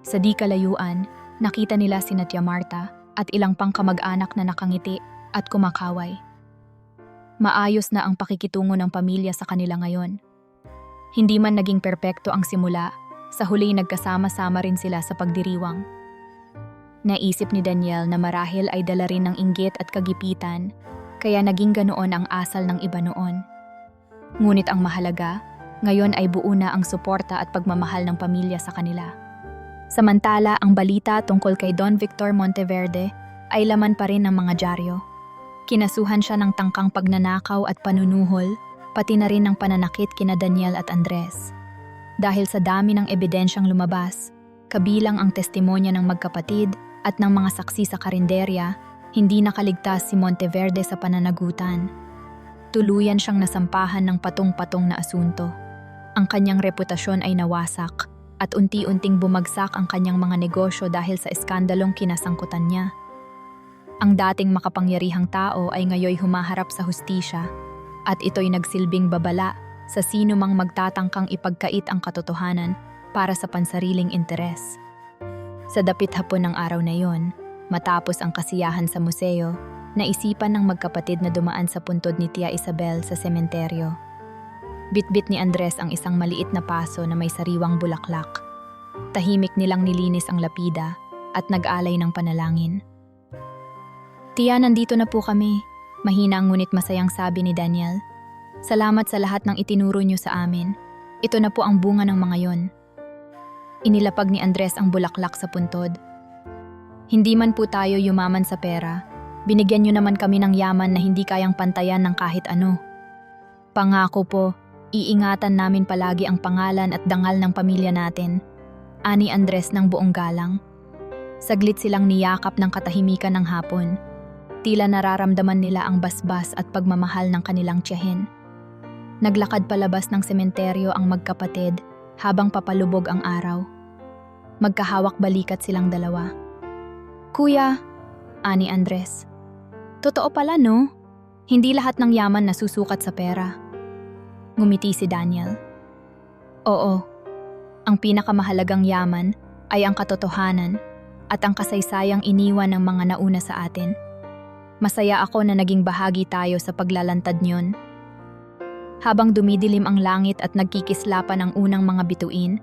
Sa di kalayuan, nakita nila si Tia Marta at ilang pang kamag-anak na nakangiti at kumakaway. Maayos na ang pakikitungo ng pamilya sa kanila ngayon. Hindi man naging perpekto ang simula, sa huli nagkasama-sama rin sila sa pagdiriwang. Naisip ni Daniel na marahil ay dala rin ng inggit at kagipitan, kaya naging ganoon ang asal ng iba noon. Ngunit ang mahalaga, ngayon ay buo na ang suporta at pagmamahal ng pamilya sa kanila. Samantala, ang balita tungkol kay Don Victor Monteverde ay laman pa rin ng mga dyaryo. Kinasuhan siya ng tangkang pagnanakaw at panunuhol, pati na rin ng pananakit kina Daniel at Andres. Dahil sa dami ng ebidensyang lumabas, kabilang ang testimonya ng magkapatid at ng mga saksi sa karinderya, hindi nakaligtas si Monteverde sa pananagutan. Tuluyan siyang nasampahan ng patong-patong na asunto. Ang kanyang reputasyon ay nawasak at unti-unting bumagsak ang kanyang mga negosyo dahil sa iskandalong kinasangkutan niya. Ang dating makapangyarihang tao ay ngayoy humaharap sa hustisya at ito'y nagsilbing babala sa sino mang magtatangkang ipagkait ang katotohanan para sa pansariling interes. Sa dapit hapon ng araw na yon, matapos ang kasiyahan sa museo, naisipan ng magkapatid na dumaan sa puntod ni Tia Isabel sa sementeryo. Bitbit ni Andres ang isang maliit na paso na may sariwang bulaklak. Tahimik nilang nilinis ang lapida at nag-alay ng panalangin. Tia, nandito na po kami. Mahina ngunit masayang sabi ni Daniel. Salamat sa lahat ng itinuro niyo sa amin. Ito na po ang bunga ng mga yon. Inilapag ni Andres ang bulaklak sa puntod. Hindi man po tayo yumaman sa pera. Binigyan niyo naman kami ng yaman na hindi kayang pantayan ng kahit ano. Pangako po, iingatan namin palagi ang pangalan at dangal ng pamilya natin. Ani Andres ng buong galang. Saglit silang niyakap ng katahimikan ng hapon. Tila nararamdaman nila ang basbas at pagmamahal ng kanilang tiyahin. Naglakad palabas ng sementeryo ang magkapatid habang papalubog ang araw. Magkahawak balikat silang dalawa. Kuya, ani Andres. Totoo pala no? Hindi lahat ng yaman nasusukat sa pera. Ngumiti si Daniel. Oo, ang pinakamahalagang yaman ay ang katotohanan at ang kasaysayang iniwan ng mga nauna sa atin. Masaya ako na naging bahagi tayo sa paglalantad niyon. Habang dumidilim ang langit at nagkikislapan ang unang mga bituin,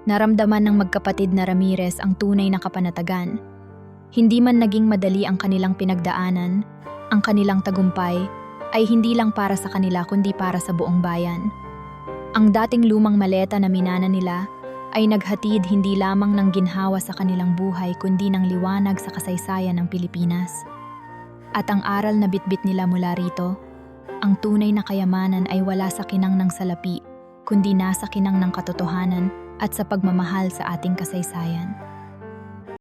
naramdaman ng magkapatid na Ramirez ang tunay na kapanatagan. Hindi man naging madali ang kanilang pinagdaanan, ang kanilang tagumpay ay hindi lang para sa kanila kundi para sa buong bayan. Ang dating lumang maleta na minana nila ay naghatid hindi lamang ng ginhawa sa kanilang buhay kundi ng liwanag sa kasaysayan ng Pilipinas. At ang aral na bitbit nila mula rito, ang tunay na kayamanan ay wala sa kinang ng salapi, kundi nasa kinang ng katotohanan at sa pagmamahal sa ating kasaysayan.